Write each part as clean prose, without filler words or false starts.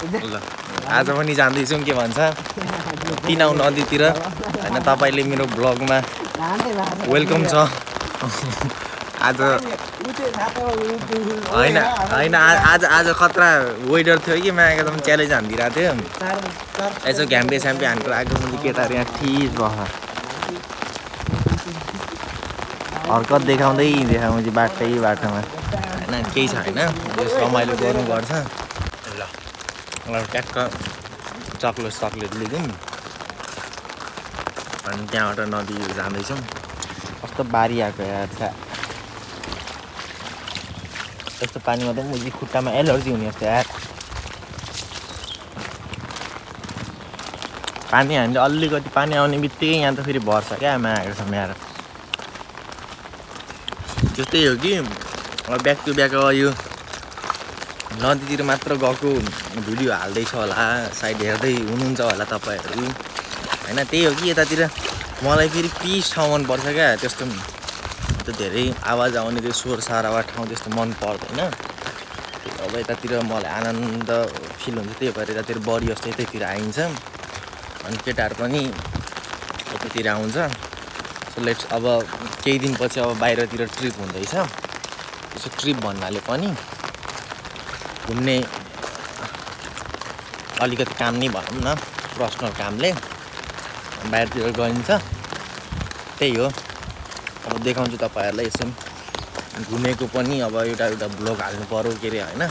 ल आज पनि जाँदैछौँ के भन्छ तिनाउ नदीतिर हैन तपाईले मेरो ब्लगमा वेलकम छ आज हैन हैन आज खतरा वेदर थियो कि म एकदम च्यालेन्ज हान्दिरहेको थियो यसो घ्याम्पे स्याम्पे हान्को आएको मैले केटाहरू यहाँ ठिस बस हर्कत देखाउँदै बाटोमा हैन केही छ हैन रमाइलो गर्नुपर्छ ल ट्याक्क चक्लेट लिगौँ अनि त्यहाँबाट नदी जाँदैछौँ कस्तो बारी आएको यार यस्तो पानीमा त मुजी खुट्टामा एलर्जी हुने जस्तो यार पानी हामीले अलिकति पानी आउने बित्तिकै यहाँ त फेरि भर्छ क्या आमा आएको छ यहाँ त्यस्तै हो कि ब्याक टु ब्याक यो नदीतिर मात्र गएको भिडियो हाल्दैछ होला सायद हेर्दै हुनुहुन्छ होला तपाईँहरू हैन त्यही हो कि यतातिर मलाई फेरि पिस ठाउँ मनपर्छ क्या त्यस्तो त्यो धेरै आवाज आउने त्यो स्वर सारावा ठाउँ त्यस्तो मन पर्दैन अब यतातिर मलाई आनन्द फिल हुन्छ त्यही भएर यतातिर बढी जस्तो यतैतिर आइन्छ अनि केटाहरू पनि यतैतिर आउँछ सो लेट्स अब केही दिनपछि अब बाहिरतिर ट्रिप हुँदैछ त्यसो ट्रिप भन्नाले पनि घुम्ने अलिकति काम नै भनौँ न पर्सनल कामले बाहिरतिर गइन्छ त्यही हो अब देखाउँछु तपाईँहरूलाई यसो घुमेको पनि अब एउटा ब्लग हाल्नु पर्यो के अरे होइन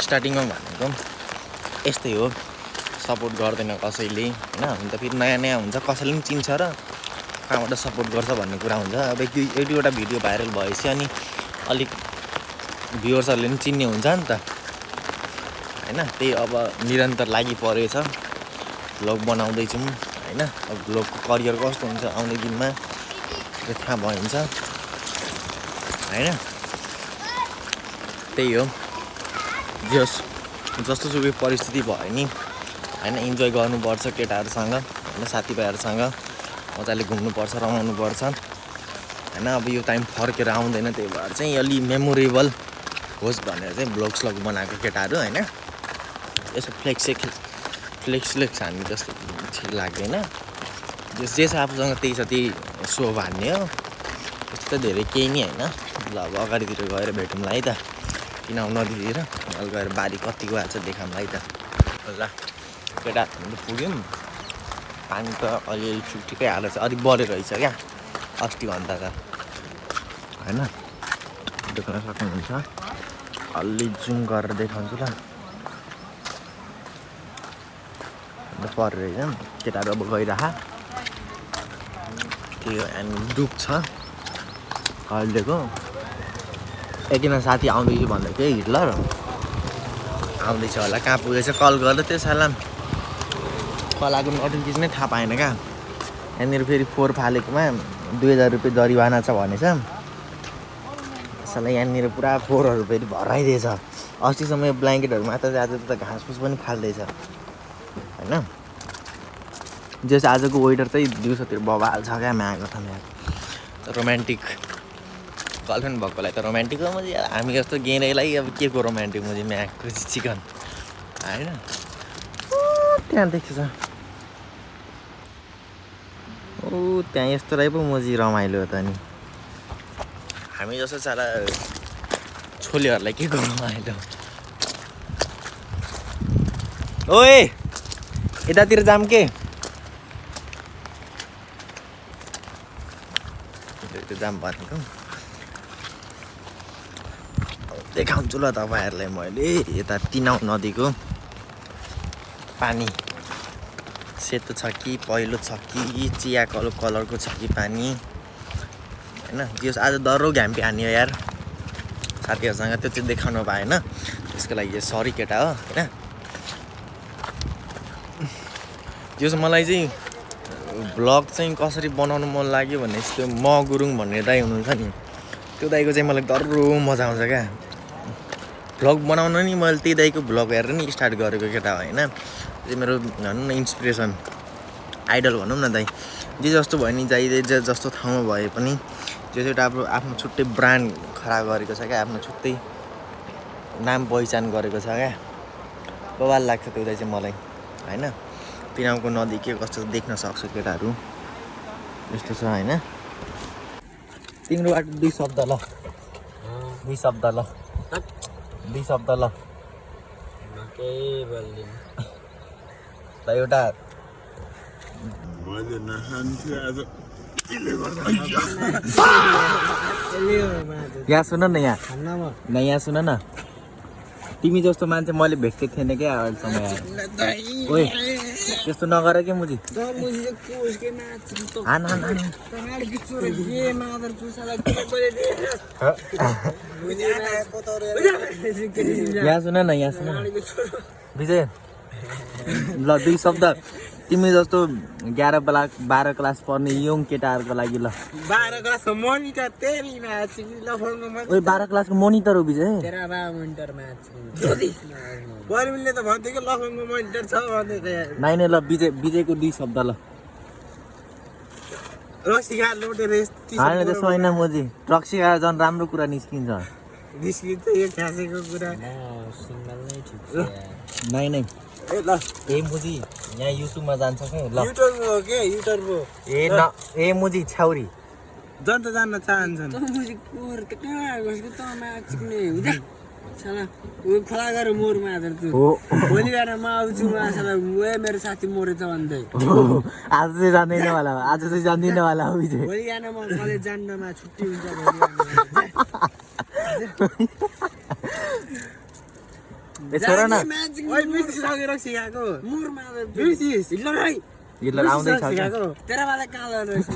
स्टार्टिङमा भनेको यस्तै हो सपोर्ट गर्दैन कसैले होइन हुन त फेरि नयाँ हुन्छ कसैले पनि चिन्छ र कहाँबाट सपोर्ट गर्छ भन्ने कुरा हुन्छ अब एक दुईवटा भिडियो भाइरल भएपछि अनि अलिक भ्युवर्सहरूले पनि चिन्ने हुन्छ नि त हैन त्यही अब निरन्तर लागि परेछ भ्लग बनाउँदैछौँ हैन अब भ्लगको करियर कस्तो हुन्छ आउने दिनमा त्यो थाहा भइन्छ हैन त्यही हो जस्तो सुकै परिस्थिति भयो नि हैन इन्जोय गर्नुपर्छ केटाहरूसँग हैन साथीभाइहरूसँग मजाले घुम्नुपर्छ रमाउनुपर्छ हैन अब यो टाइम फर्केर आउँदैन त्यही भएर चाहिँ अलि मेमोरेबल होस् भनेर चाहिँ भ्लग बनाएको केटाहरू हैन यसो फ्लेक्स हान्ने जस्तो ठिक लाग्दैन जे छ आफूसँग त्यही छ त्यही सो हान्ने हो त्यस्तो त धेरै केही नै होइन ल अब अगाडितिर गएर भेटौँला है त किनभने नदीतिर अहिले गएर बारी कतिको आएको छ देखाउँला है त ल केटा पुग्यौँ पानी त अलिअलि ठिकै हालेको छ अलिक बढेर रहेछ क्या अस्तिभन्दा त होइन देख्न सक्नुहुन्छ अलि जुम गरेर देखाउँछु ल अन्त परेर होइन केटाहरू अब गइरह त्यो अनि डुब्छ अहिलेको एकजना साथी आउँदैछु भन्दै थियो हिटलर आउँदैछ होला कहाँ पुगेछ कल गर्दा त्यो साला कलाको नोटिफिकेसन नै थाहा पाएन क्या यहाँनिर फेरि फोहोर फालेकोमा 2000 रुपियाँ जरिवाना छ भनेछ साला यहाँनिर पुरा फोहोरहरू फेरि भराइदिएछ अस्तिसम्म यो ब्ल्याङ्केटहरू मात्र आज त घाँसफुस पनि फाल्दैछ होइन जस आजको वेदर चाहिँ दिउँसोतिर बबाल छ क्या म्याएको त म्याग रोमान्टिक गर्लफ्रेन्ड भएकोलाई त रोमान्टिक हो मुझे हामी जस्तो गेनेलाई अब के को रोमान्टिक मुझे म्यागको चिकन होइन त्यहाँ देख्छ ओ त्यहाँ यस्तो राई पो मोजी रमाइलो त नि हामी जस्तो सारा छोलेहरूलाई के गर्नु रमाइलो ओए यतातिर जाम के जाम भनेको देखाउँछु ल तपाईँहरूलाई मैले यता तिनाउ नदीको पानी सेतो छ कि पहिलो छ कि चिया कलरको छ कि पानी होइन जे आज डह्रो घ्याम्पे हान्यो यार साथीहरूसँग त्यो चाहिँ देखाउन पाएन त्यसको लागि सरी केटा हो होइन जो मलाई चाहिँ भ्लग चाहिँ कसरी बनाउनु मन लाग्यो भने त्यो म गुरुङ भन्ने दाइ हुनुहुन्छ नि त्यो दाइको चाहिँ मलाई डह्रो मजा आउँछ क्या भ्लग बनाउन नि मैले त्यही दाइको भ्लग हेरेर नि स्टार्ट गरेको केटा हो होइन त्यो मेरो भनौँ न इन्सपिरेसन आइडल भनौँ न दाइ जे जस्तो भयो नि जाइदे जे जस्तो ठाउँमा भए पनि जो चाहिँ एउटा आफ्नो छुट्टै ब्रान्ड खडा गरेको छ क्या आफ्नो छुट्टै नाम पहिचान गरेको छ क्या बवाल लाग्छ त्यो चाहिँ मलाई होइन। पिनामको नदी के कस्तो देख्न सक्छ केटाहरू यस्तो छ होइन। तिम्रोबाट 2 शब्द ल 2 शब्द ल 2 शब्द ल केही बोल्दिन ल एउटा मैले नखान्छु आज यहाँ सुन न यहाँ सुन न तिमी जस्तो मान्छे मैले भेटेको थिएन क्या अहिलेसम्म यार ओए त्यस्तो नगर के मुजी हान हान हान यहाँ सुन न विजय ल 2 शब्द तिमी जस्तो 12 क्लास पढ्ने यङ केटाहरूको लागि ल 12 क्लासको मोनिटर तेरी म्याच लफङमा ओए 12 क्लासको मोनिटर हो विजय तेरा बा मोनिटर म्याच बर्मिलले त भन्थ्यो कि लफङको मोनिटर छ भन्दै नाइ ल विजयको 2 शब्द ल रक्सीखा लोटे रेस होइन त्यसो होइन मोजी रक्सी खाएर झन् राम्रो कुरा निस्किन्छ निस्किन्छ यो ख्यासेको कुरा सिंगल नै ठिक छ नाइ ए ल ए मुजी यहाँ युट्युबमा जान्छ के ल युट्युब हो के युट्युब हो ए मुजी छाउरी जन त जान्न चाहन्छन् त मुजी कोर त कहाँ गएको त म्याच कुनै हुँदा साला उ खोला गएर मोर मादर छु हो भोलि बिहान म आउँछु साला ओए मेरो साथी मरेछ भन्दै आज चाहिँ जान्दैन होला हो विजय भोलि बिहान म कलेज जान्नमा छुट्टी हुन्छ भोलि छोरा न ओइ बिर्सिस सकेर सिकाएको मोर मादर बिर्सिस हिटलर आउँदैछ तेरा वाला कालो रहेछ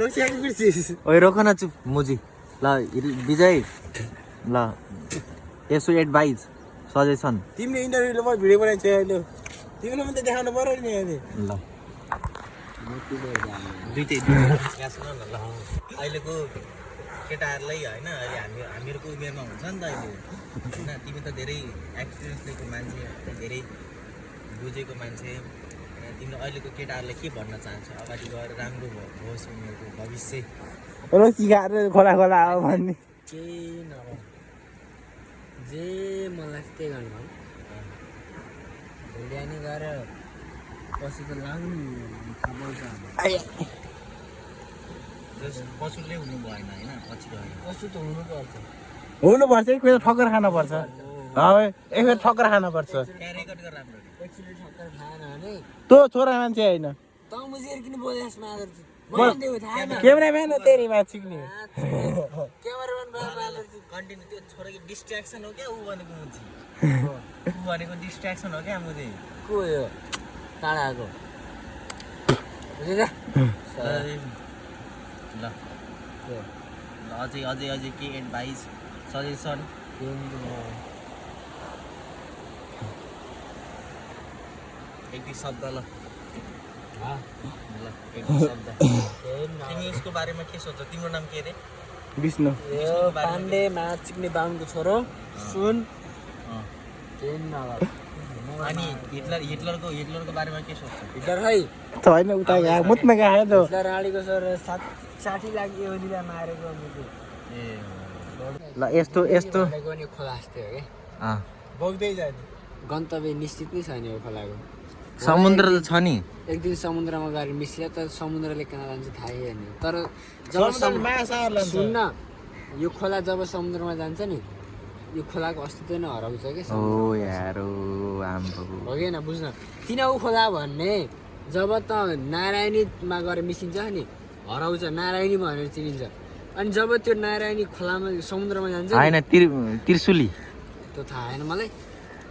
रोसियाको बिर्सिस ओइ रोक न चुप मुजी ल विजय ल यसो एडभाइस सजेसन तिमीले इन्टरभ्यूले म भिडियो बनाइन्छ अहिले तिमीले पनि त देखाउनु पर्यो नि अहिले ल दुईटै सुन न ल अहिलेको केटाहरूलाई होइन अहिले हामीहरूको उमेरमा हुन्छ नि त अहिले होइन तिमी त धेरै एक्सपिरियन्स लिएको मान्छे धेरै बुझेको मान्छे तिमीले अहिलेको केटाहरूलाई के भन्न चाहन्छ अगाडि गएर राम्रो होस् उनीहरूको भविष्य र सिकाएर खोला हो भन्ने केही नभए जे मलाई त्यही गर्नु भयो भोलि बिहान गएर पछि त लाग्नु थाहा पशुले हुनु भएन होइन पछि गएर पशु त हुनुपर्छ एकखेर ठक्कर खानुपर्छ एकखेर ठक्कर खानुपर्छ रेकर्ड गर राम्रो एकचोटि ठक्कर खाएन भने तँ छोरा मान्छे होइन त मुझे किन बोलेस् मादर क्यामेराम्यान तेरी म्याच सिक्ने क्यामेराम्यान मादर कन्टिन्यू त्यो छोराको डिस्ट्र्याक्सन हो क्या ऊ भनेको मुजी ऊ भनेको डिस्ट्र्याक्सन हो क्या मुजी को यो टाढाको ल अझै के एडभाइस सजेसन एक दुई शब्द ल एक दुई शब्द तिमी उसको बारेमा के सोध्छौ तिम्रो नाम के अरे विष्णु पाण्डे म्याच सिक्ने बाहुनको छोरो सुन अनि हिटलरको बारेमा के सोध्छौ हिटलर खै होइन उता गयो मुत्न गयो त हिटलर राणीको छोरो 60 लाख एवढीलाई मारेको ए ल यस्तो भनेको नि खोला जस्तै हो के बग्दै जाने गन्तव्य निश्चित नै छैन यो खोलाको समुद्र त छ नि एक दिन समुद्रमा गएर मिसिया तर समुद्रले कहाँ जान्छ थाहै छैन तर जब सुन्न यो खोला जब समुद्रमा जान्छ नि यो खोलाको अस्तित्व नै हराउँछ कि ओ यार हो कि बुझ्न किन ऊ खोला भन्ने जब त नारायणीमा गएर मिसिन्छ नि हराउँछ नारायणी भनेर चिनिन्छ अनि जब त्यो नारायणी खोलामा समुद्रमा जान्छ हैन त्रिशुली त्यो थाहा छैन मलाई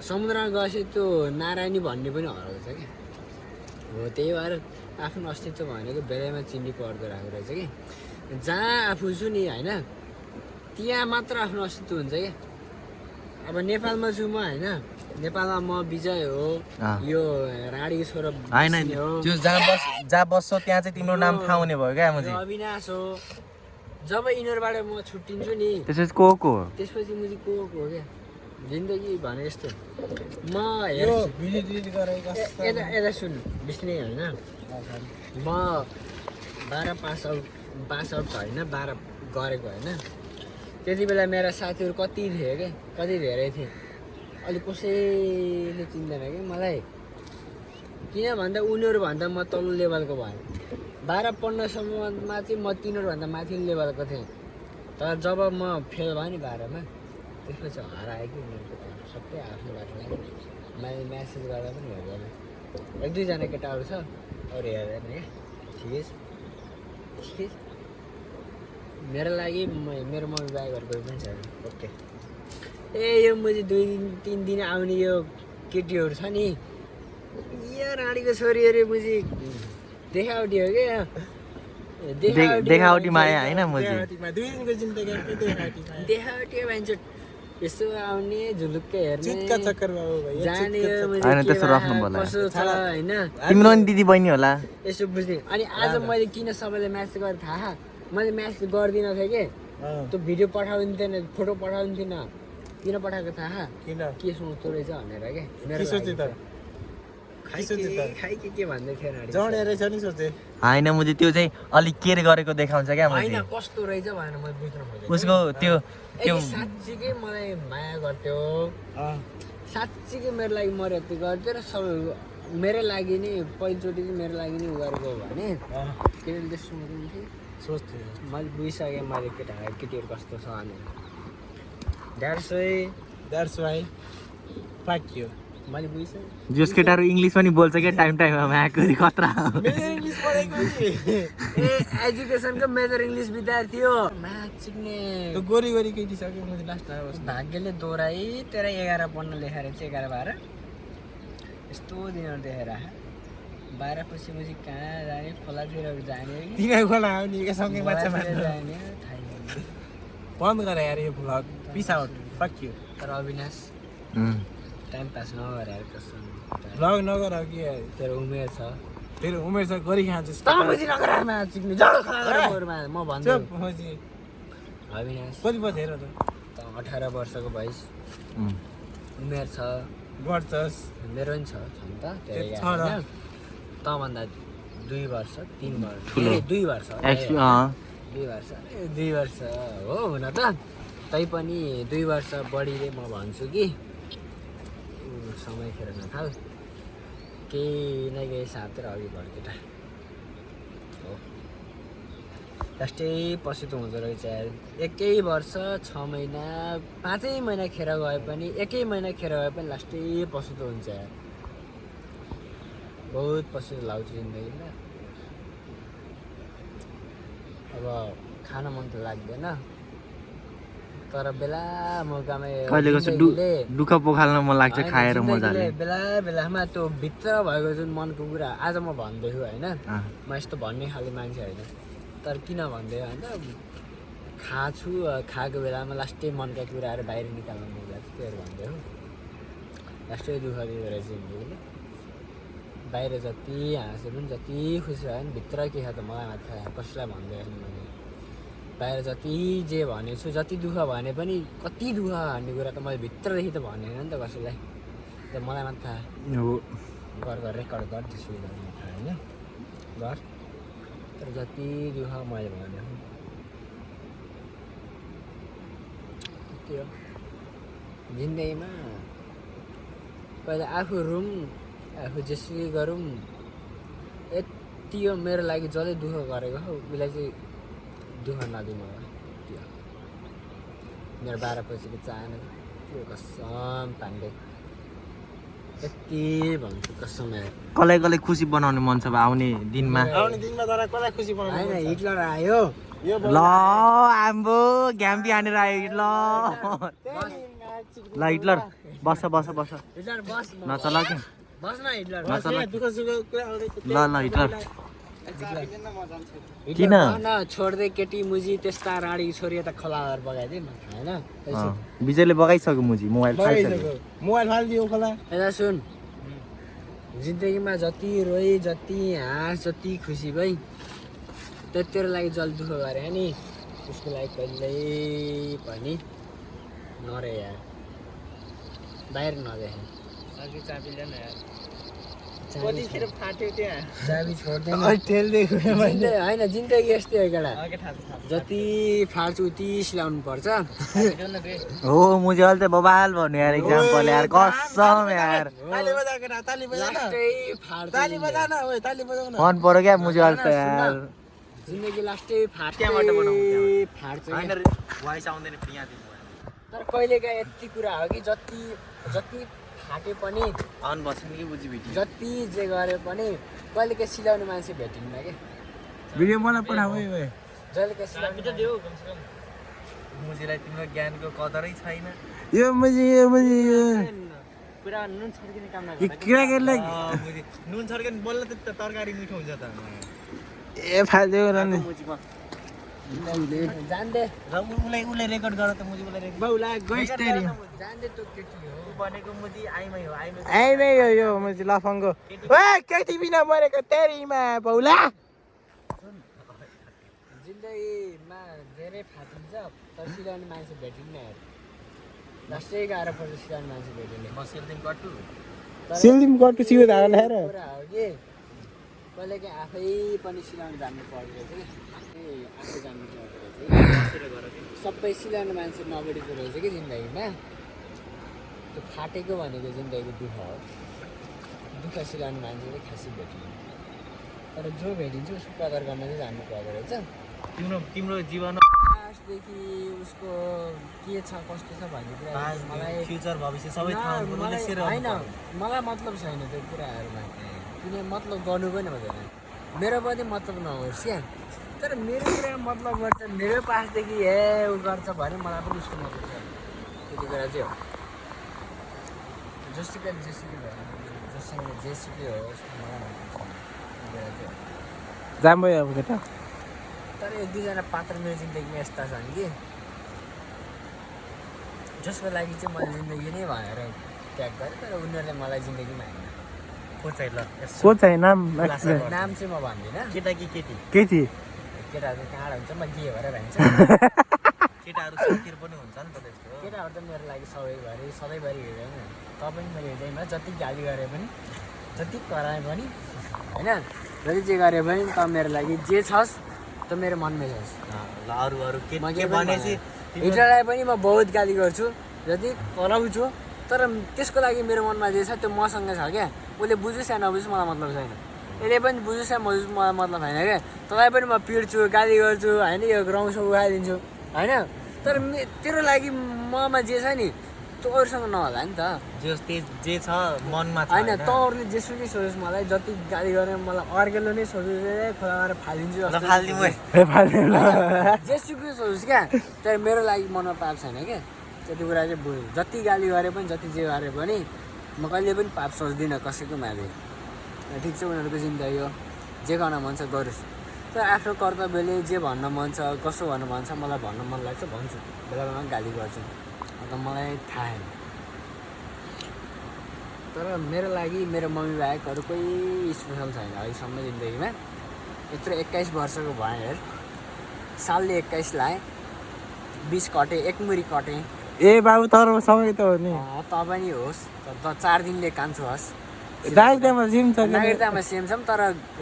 समुद्रमा गएपछि त्यो नारायणी भन्ने पनि हराउँछ कि हो त्यही भएर आफ्नो अस्तित्व भनेको बेलैमा चिन्ने पर्दो रहेको रहेछ कि जहाँ आफू छु नि होइन त्यहाँ मात्र आफ्नो अस्तित्व हुन्छ क्या अब नेपालमा छु म होइन नेपालमा म विजय हो यो राणीको छोरो हैन त्यो जहाँ बस्छौ त्यहाँ चाहिँ तिम्रो नाम थाहा हुने भयो क्या मुझे अविनाश हो जब यिनीहरूबाट म छुट्टिन्छु नि त्यसपछि मुझे को हो क्या जिन्दगी भने यस्तो म यता सुन बिस्ने होइन म 12 पास आउट होइन 12 गरेको होइन त्यति बेला मेरा साथीहरू कति थिए क्या कति धेरै थिए अहिले कसैले चिन्दैन कि मलाई, किन भन्दा उनीहरूभन्दा म तल्लो लेभलको भएँ। 12-15सम्ममा चाहिँ म तिनीहरूभन्दा माथि लेभलको थिएँ। तर जब म फेल भएँ नि 12मा, त्यसपछि हरायो कि उनीहरूको सबै आफ्नो बाटो लाग्यो। मैले म्यासेज गर्दा पनि हेर्दैन, 1-2जना केटाहरू छ, अरू हेर्दैन क्या। ठिकै छ, ठिकै छ। मेरो लागि मेरो मम्मी बाई घर गयो पनि छैन। ओके। ए यो मुझे 2-3 दिन आउने यो केटीहरू छ नि, यो राणीको छोरी अरे मुझे देखावटी हो क्या। देखावटी माया होइन मुजी। देखावटी भन्छ। यसो आउने झुलुक्कै हेर्ने चितका चक्करमा हो भाइ जाने होइन त्यस्तो राख्नु पर्ला। कसो छ होइन तिम्रो नि दिदी बहिनी होला। यसो बुझ्ने। अनि आज मैले किन सबैलाई म्यासेज गरेँ थाहा? मैले म्यासेज गर्दिनँ थिएँ कि त्यो भिडियो पठाउँदिनँ, फोटो पठाउँदिनँ। किन पठाएको थाहा? किन के सोच्दो रहेछ भनेर के के सोचे त खाइ के भन्दै थियो नानी जौडे रहेछ नि सोचे होइन मुजी त्यो चाहिँ अलिक केयर गरेको देखाउँछ क्या मुजी। होइन कस्तो रहेछ भनेर मैले बुझ्न खोजेँ। उसको त्यो साँच्चीकै मलाई माया गर्थ्यो, साँच्चीकै मेरो लागि मर्यो यति गर्थ्यो र सब मेरो लागि नि पहिलोचोटि चाहिँ मेरो लागि नि उ गरेको भने केटीले त्यस्तो सोच्दैन थिएँ। सोच्थ्यो मैले बुझिसकेँ मैले केटीहरू कस्तो छ भनेर। द्याट्स वाइ फ्याक यु मैले बुझिसकेँ। जस केटाहरू इङ्ग्लिस पनि बोल्छ क्या टाइम टाइममा म्याको खतरा। मेरो इङ्ग्लिस पढेको नि ए एजुकेसनको मेजर इङ्ग्लिस विद्यार्थी हो। म्याथ सिक्ने त्यो गोरी गोरी केटी सक्यो मैले लास्ट टाइम भाग्यले दोहोऱ्याइ तेरा 11 पढ्न लेखेर चाहिँ 11-12 यस्तो दिनहरू देखेर 12 पछि मुझी कहाँ जाने, खोलातिर जाने कि तिनीहरू खोला आउने सँगै माछा खोलातिर मार्नु जाने थाहै छैन। बन्द गर यार यो vlog peace out fuck you तर अविनाश टाइम पास नगर यार कसम। भ्लग नगर कि तेरो उमेर छ, तेरो उमेर छ गरी खान्छस् तँपछि नगर म्याथ सिक्ने जाडो खलामा म भन्छु। चुप होजी अविनाश कति पछि हेर त त 18 वर्षको भइस, उमेर छ, गर्छस् मेरो पनि छ नि त धेरै छ र। होइन। तँभन्दा 2 वर्ष 3 वर्ष ठुलो। 2 वर्ष 2 वर्ष 2 वर्ष हो हुन त। तैपनि 2 वर्ष बढीले म भन्छु कि समय खेर नथाल, केही न केही साथेर अघि बढ केटा हो। लास्टै पछुतो हुँदो रहेछ यार। 1 वर्ष 6 महिना 5 महिना खेर गए पनि 1 महिना खेर गए पनि लास्टै पछुतो हुन्छ यार। बहुत पछुतो लाग्छ जिन्दगीमा। अब खान मन त लाग्दैन तर बेला मौकामा कहिले कस्तो दुःख पोखाल्न मन लाग्छ खाएर मजाले। बेला बेलामा त्यो भित्र भएको जुन मनको कुरा आज म भन्दैछु होइन, म यस्तो भन्ने खाले मान्छे होइन। तर किन भन्दै भन्दा खाएको बेलामा लास्टै मनका कुराहरू बाहिर निकाल्नु मन लाग्छ त्योहरू भन्दै हो। लास्टै दुःख दिँदो रहेछ जिन्दगीले। बाहिर जति हाँसे पनि जति खुसी भयो भने भित्र के छ त मलाई मात्र थाहा, कसैलाई भन्दैन मैले। बाहिर जति जे भनेछु जति दुःख भने पनि कति दुःख भन्ने कुरा त मैले भित्रदेखि त भनेन नि त कसैलाई, त मलाई मात्र थाहा। घर रेकर्ड गर त्यसो थाहा होइन घर। तर जति दुःख मैले भने त्यो जिन्दगीमा पहिला आफू रुम आफू जेसुकै गरौँ यति हो। मेरो लागि जसले दुःख गरेको हो उसलाई चाहिँ दुःख नदिनु होला। त्यो मेरो 12 पछिको चाहना त्यो कसम पाण्डे यति भन्छु कसम यार। कसलाई कसलाई खुसी बनाउने मन छ आउने दिनमा। आउने दिनमा तर कसलाई खुसी बनाउनु होइन हिटलर आयो ल आम्बो घ्याम्पी हानेर आयो ल ल हिटलर बस बस बस हिटलर बस नचल कि बस न हिटलर नचल। दुःख सुख कुरा आउँदै ल ल हिटलर किन छोड्दै केटी मुजी त्यस्ता राडी छोरी यता खोलाहरू बगाइदिए होइन। विजयले बगाइसक्यो मुजी मोबाइल फालिसक्यो। मोबाइल फालिदियो खोला। यता सुन, जिन्दगीमा जति रोइ जति हाँस जति खुसी भई तेरो लागि जल दुःख गरे नि उसको लागि कहिल्यै पनि नरे यार, बाहिर नदेखे। कतिखेर फाट्यो त्यहाँ चाबी छोड्दैन ठेल्दिएको होइन जिन्दगी यस्तै हो केटा अघि थाहा छ जति फाल्छ उति सिलाउनु पर्छ हो मुझे अहिले त बबाल भन्यो यार एक्जाम्पल यार कसम यार ताली बजाएको न ताली बजाउन लास्टै फाट्छ ताली बजाउन ओए ताली बजाउन मन पर्यो क्या मुझे अहिले त यार जिन्दगी लास्टै त्यहाँबाट बनाउँ, फाट्छ होइन क्या। भोइस आउँदैन यहाँ दिनु तर कहिलेकाहीँ यति कुरा हो कि जति जति फाटे पनि आउनु बस्छ नि कि बुझी भेटी जति जे गरे पनि कहिलेकाहीँ सिलाउने मान्छे भेटिन्न कि भिडियो मलाई पठाऊ ओए जहिलेकाहीँ सिलाउने मुझीलाई तिम्रो ज्ञानको कदरै छैन यो मुझे पुरा नुन छर्किने काम यो केटाकेटीलाई नुन छर्केन बोल्न त तरकारी मिठो हुन्छ त ए फाल्दियो र नि जान्दे र उसलाई रेकर्ड गर त मुझी उसलाई रेकर्ड बाउला गइस तेरी जान्दे त्यो केटी हो भनेको मुझी आइमै हो आइमै आइमै हो यो मुझे लफङ्गो ओए केटी बिना मरेको तेरीमा बाउला जिन्दगीमा धेरै फाटिन्छ तर सिलाउने मान्छे भेटिन्न यार लास्टै गाह्रो पर्छ सिलाउने मान्छे भेटिने म सेलदिन कट्टु सिल्दिम गट्टु सियो धारा ल्याएर कुरा हो कि कहिलेकाहीँ आफै पनि सिलाउनु जान्नु पर्दो रहेछ कि आफै जान्नु पर्दो रहेछ कि सबै सिलाउने मान्छे नभेटेको रहेछ कि जिन्दगीमा त्यो फाटेको भनेको जिन्दगीको दुःख हो दुःख सिलाउने मान्छे चाहिँ खासै भेटिन्छ तर जो भेटिन्छ उसको कदर गर्न चाहिँ जान्नु पर्दो रहेछ तिम्रो जीवन लास्टदेखि उसको के छ कस्तो छ भन्ने कुरा मलाई फ्युचर भविष्य सबै थाहा हुनु पर्यो मलाई सेयर होइन मलाई मतलब छैन त्यो कुराहरूमा किन मतलब गर्नु पनि हुँदैन मेरो पनि मतलब नहोस् क्या तर मेरो कुरा मतलब गर्छ मेरो पासदेखि ऊ गर्छ भने मलाई पनि उसको मतलब छ त्यति कुरा चाहिँ हो जसुकै भयो जससँग जेसुकै होस् मलाई मतलब छैन त्यो कुरा चाहिँ हो जाम भयो अब केटा तर एक दुईजना पात्र मेरो जिन्दगीमा यस्ता छन् कि जसको लागि चाहिँ मैले जिन्दगी नै भनेर त्याग गरेँ तर उनीहरूले मलाई जिन्दगीमा हाल्दैन को चाहिँ ल को चाहिँ नाम नाम चाहिँ म भन्दिनँ केटा कि केटी केटी केटाहरू कहाँ हुन्छ म के भएर भन्छ केटाहरू साथीहरू पनि हुन्छ नि त त्यस्तो केटाहरू त मेरो लागि सधैँभरि हेर्दैन त पनि मेरो हेर्दैमा जति गाली गरे पनि जति कराए पनि होइन जति जे गरे पनि त मेरो लागि जे छस् त मेरो मनमै छस् ल अरू के म के भनेपछि हिटरलाई पनि म बहुत गाली गर्छु जति कराउँछु तर त्यसको लागि मेरो मनमा जे छ त्यो मसँग छ क्या उसले बुझोस् या नबुझोस् मलाई मतलब छैन यसले पनि बुझोस् या बुझोस् मलाई मतलब छैन क्या तँलाई पनि म पिट्छु गाली गर्छु होइन यो ग्राउँछु उखाइदिन्छु होइन तर तेरो लागि ममा जे छ नि त्यो अरूसँग नहोला नि त जे छ मनमा छ होइन त अरूले जेसुकै सोचोस् मलाई जति गाली गरेर मलाई अर्केलो नै सोचोस् खोला गरेर फालिदिन्छु जेसुकै सोचोस् क्या तर मेरो लागि मनमा पाप छैन क्या त्यति कुरा चाहिँ बुझ्नु जति गाली गरे पनि जति जे गरे पनि म कहिले पनि पाप सोच्दिनँ कसैको माथि ठिक छ उनीहरूको जिन्दगी हो जे गर्न मन छ गरोस् तर आफ्नो कर्तव्यले जे भन्न मन छ कसो भन्नु मन छ मलाई भन्न मन लाग्छ भन्छु बेला बेलामा गाली गर्छु अन्त मलाई थाहा छैन तर मेरो लागि मेरो मम्मी बाहेक अरू कोही स्पेसल छैन अहिलेसम्म जिन्दगीमा यत्रो 21 वर्षको भएँ हेर सालले 21 लाएँ 20 कटेँ 1 मुरी कटेँ ए बाबु तर सँगै त हो नि त पनि होस् 4 दिनले कान्छु होस् नागरिकतामा सेम छ नागरिकतामा सेम छौँ तर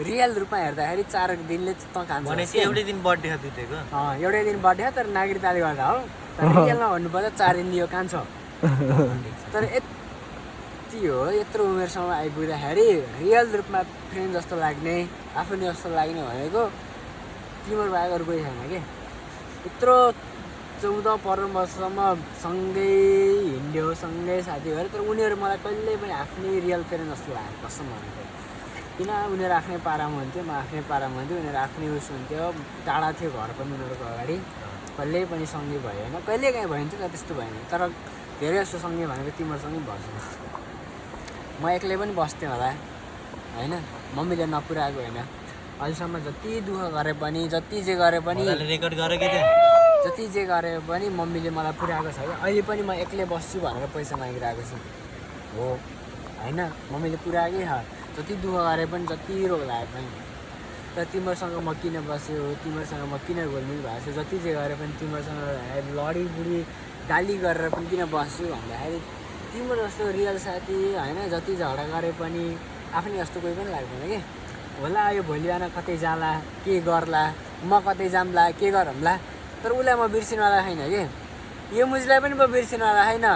रियल रूपमा हेर्दाखेरि 4 दिनले त कान्छ भनेपछि एउटै दिन बर्थडे बितेको एउटै दिन बर्थडे तर नागरिकताले गर्दा हो तर रियलमा भन्नुपर्दा 4 दिन यो कान्छ तर यति हो यत्रो उमेरसम्म आइपुग्दाखेरि रियल रूपमा फ्रेन्ड जस्तो लाग्ने आफूले जस्तो लाग्ने भनेको तिम्रो बाहेक अरू कोही छैन कि यत्रो 14-15 वर्षसम्म सँगै हिँड्यो सँगै साथी भएर तर उनीहरू मलाई कहिले पनि आफ्नै रियल पेरेन्ट जस्तो लाग्यो कसम भनेको किन उनीहरू आफ्नै पारामा हुन्थ्यो म आफ्नै पारामा हुन्थ्यो उनीहरू आफ्नै उस हुन्थ्यो टाढा थियो घर पनि उनीहरूको अगाडि कहिल्यै पनि सँगै भयो होइन कहिले काहीँ भयो तर त्यस्तो भएन तर धेरै जस्तो सँगै भनेको तिमीहरूसँगै बस्छ म एक्लै पनि बस्थेँ होला होइन मम्मीले नपुऱ्याएको होइन अहिलेसम्म जति दुःख गरे पनि जति जे गरे पनि रेकर्ड गरेकै थियो जति जे गरे पनि मम्मीले मलाई पुऱ्याएको छ कि अहिले पनि म एक्लै बस्छु भनेर पैसा मागिरहेको छु हो होइन मम्मीले पुऱ्याएकै छ जति दुःख गरे पनि जति रोग लागे पनि तर तिमीहरूसँग म किन बस्यो तिमीहरूसँग म किन घुलमिल भएको छु जति जे गरे पनि तिमीहरूसँग लडीबुडी गाली गरेर पनि किन बस्छु भन्दाखेरि तिम्रो जस्तो रियल साथी होइन जति झगडा गरे पनि आफ्नै जस्तो कोही पनि लाग्दैन कि होला यो भोलि बिहान कतै जाला के गर्ला म कतै जाम्ला के गरौँला तर उसलाई म बिर्सिनवाला छैन कि यो मुजलाई पनि म बिर्सिनवाला छैन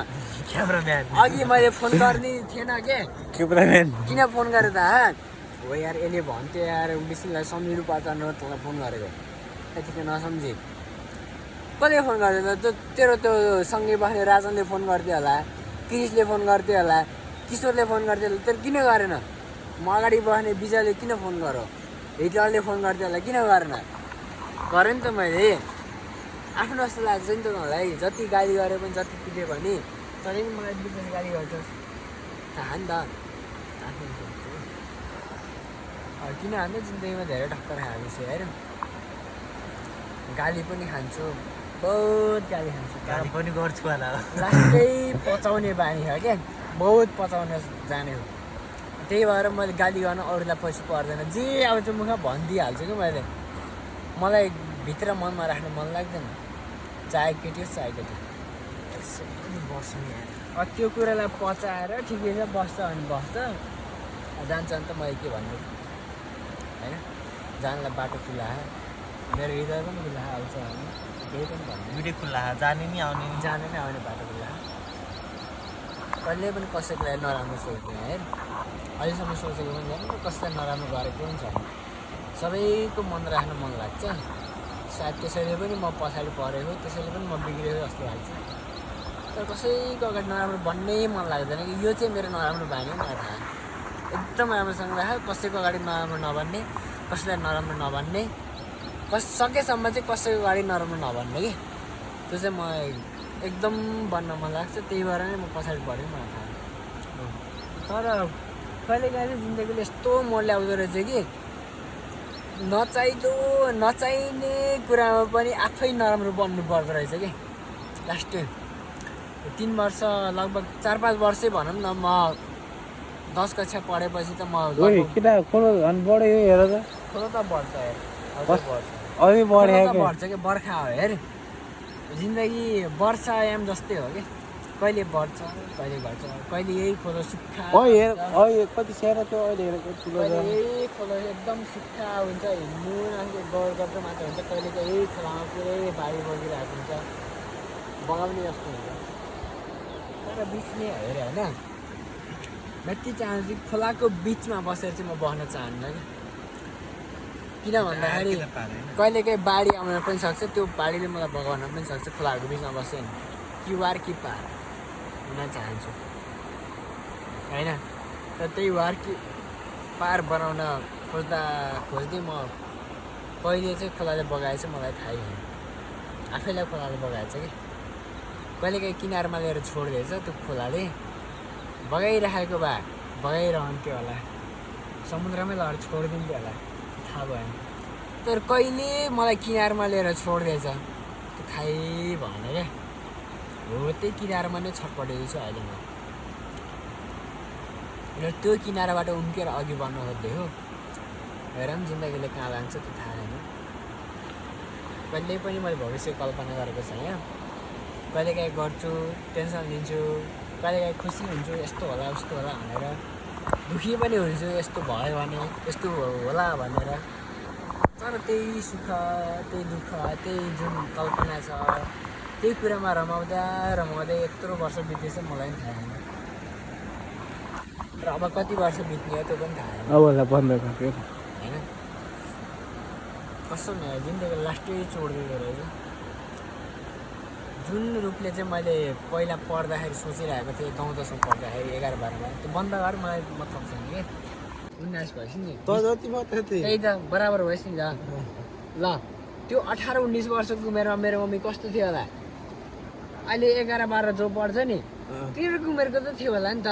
क्यामराम्यान अघि मैले फोन गर्ने थिएन के क्यामराम्यान किन फोन गरेँ त हो यार यसले भन्थ्यो यार बिर्सिनलाई सम्झिनु पर्छ तँलाई फोन गरेको यतिकै नसम्झी कसले फोन गर्थ्यो त तेरो त्यो सँगै बस्ने राजनले फोन गर्थ्यो होला क्रिसले फोन गर्थ्यो होला किशोरले फोन गर्थ्यो होला तर किन गरेन म अगाडि बस्ने विजयले किन फोन गरौँ हिटलरले फोन गर्थ्यो होला किन गरेन गरेँ नि त मैले आफ्नो जस्तो लाग्छ नि त मलाई जति गाली गरे पनि जति पिट्यो भने तरै पनि मलाई विशेष गाली गर्छस् थाहा नि त आफ्नो किन भन्दा जिन्दगीमा धेरै टक्कर खाएको छु हेर गाली पनि खान्छु बहुत गाली खान्छु काम पनि गर्छु होला लास्टै पचाउने बानी छ क्या बहुत पचाउन जाने हो त्यही भएर मैले गाली गर्न अरूलाई पछि पर्दैन जे आउँछ मुखमा भनिदिइहाल्छु कि मैले मलाई भित्र मनमा राख्नु मन लाग्दैन चाहे केटी होस् चाहे केटी बस्नु त्यो कुरालाई पचाएर ठिकै छ बस्छ अनि बस्छ जान्छ भने त मैले के भन्नु होइन जानलाई बाटो खुला मेरो हृदय पनि खुला आउँछ होइन केही पनि भन्नु दुइटै खुल्ला जाने नि आउने नि जाने नै आउने बाटो खुला कहिले पनि कसैलाई नराम्रो सोच्दैन है अहिलेसम्म सोचेको पनि छैन कसैलाई नराम्रो गरेको पनि छैन सबैको मन राख्नु मन लाग्छ सायद त्यसैले पनि म पछाडि परेको त्यसैले पनि म बिग्रेको जस्तो लाग्छ तर कसैको अगाडि नराम्रो भन्नै मन लाग्दैन कि यो चाहिँ मेरो नराम्रो बानी हो मलाई थाहा एकदम राम्रोसँग राख कसैको अगाडि नराम्रो नभन्ने कसैलाई नराम्रो नभन्ने सकेसम्म चाहिँ कसैको अगाडि नराम्रो नभन्ने कि त्यो चाहिँ म एकदम भन्न मन लाग्छ त्यही भएर नै म पछाडि परेँ मलाई थाहा तर कहिलेकाहीँ जिन्दगीले यस्तो मोड ल्याउँदो रहेछ कि नचाहिने कुरामा पनि आफै नराम्रो बन्नु पर्दो रहेछ कि लास्ट 3 वर्ष लगभग 4-5 वर्षै भनौँ न म 10 कक्षा पढेपछि त म केटा खोलो झन् बढ्यो हेर त खोलो त बढ्छ हेर अझै बढ्यो बढ्छ कि बर्खा हो हेर जिन्दगी वर्षायाम जस्तै हो कि कहिले बढ्छ कहिले घट्छ कहिले यही खोलो सुक्खा कति सानो त्यो अहिले हेर कहिले यही खोलो एकदम सुक्खा हुन्छ हिँड्नु नसके गौर गर्दै मात्र हुन्छ कहिले यही खोलामा पुरै बाढी बगिरहेको हुन्छ बगाउने जस्तो हुन्छ तर बिचमै हेर होइन म यति चाहन्छु खोलाको बिचमा बसेर चाहिँ म बस्न चाहन्न कि किन भन्दाखेरि कहिलेकाहीँ बाढी आउन पनि सक्छ त्यो बाढीले मलाई बगाउन पनि सक्छ खोलाहरूको बिचमा बस्यो नि कि पार हुन चाहन्छु होइन र त्यही वार कि पार बनाउन खोज्दै म कहिले चाहिँ खोलाले बगाएछ मलाई थाहै छैन आफैलाई खोलाले बगाएछ कि कहिलेकाहीँ किनारमा लिएर छोडिदिएछ त्यो खोलाले बगाइराखेको भए बगाइरहन्थ्यो होला समुद्रमै लगेर छोडिदिन्थ्यो होला थाहा भएन तर कहिले मलाई किनारमा लिएर छोडिदिएछ त्यो थाहै भएन क्या हो त्यही किनारमा नै छटपटेको छु अहिले म र त्यो किनाराबाट उम्केर अघि बढ्न खोज्दै हो हेर पनि जिन्दगीले कहाँ लान्छ त्यो थाहा होइन कहिले पनि मैले भविष्य कल्पना गरेको छैन कहिलेकाहीँ गर्छु टेन्सन लिन्छु कहिलेकाहीँ खुसी हुन्छु यस्तो होला उस्तो होला भनेर दुःखी पनि हुन्छु यस्तो भयो भने यस्तो होला भनेर तर त्यही सुख त्यही दुःख त्यही जुन कल्पना छ त्यही कुरामा रमाउँदै यत्रो वर्ष बितेछ मलाई पनि थाहा छैन र अब कति वर्ष बित्ने हो त्यो पनि थाहा छैन होइन कसम जिन्दगी लास्टै छोडिदिँदो रहेछ जुन रूपले चाहिँ मैले पहिला पढ्दाखेरि सोचिरहेको थिएँ 9-10 पढ्दाखेरि 11-12मा त्यो बन्द गरेर मलाई मतलब छैन कि 19 भएपछि नि त्यही त बराबर भएपछि नि ल त्यो 18-19 वर्षको उमेरमा मेरो मम्मी कस्तो थियो होला अहिले 11-12 जो पढ्छ नि तिनीहरूको उमेरको त थियो होला नि त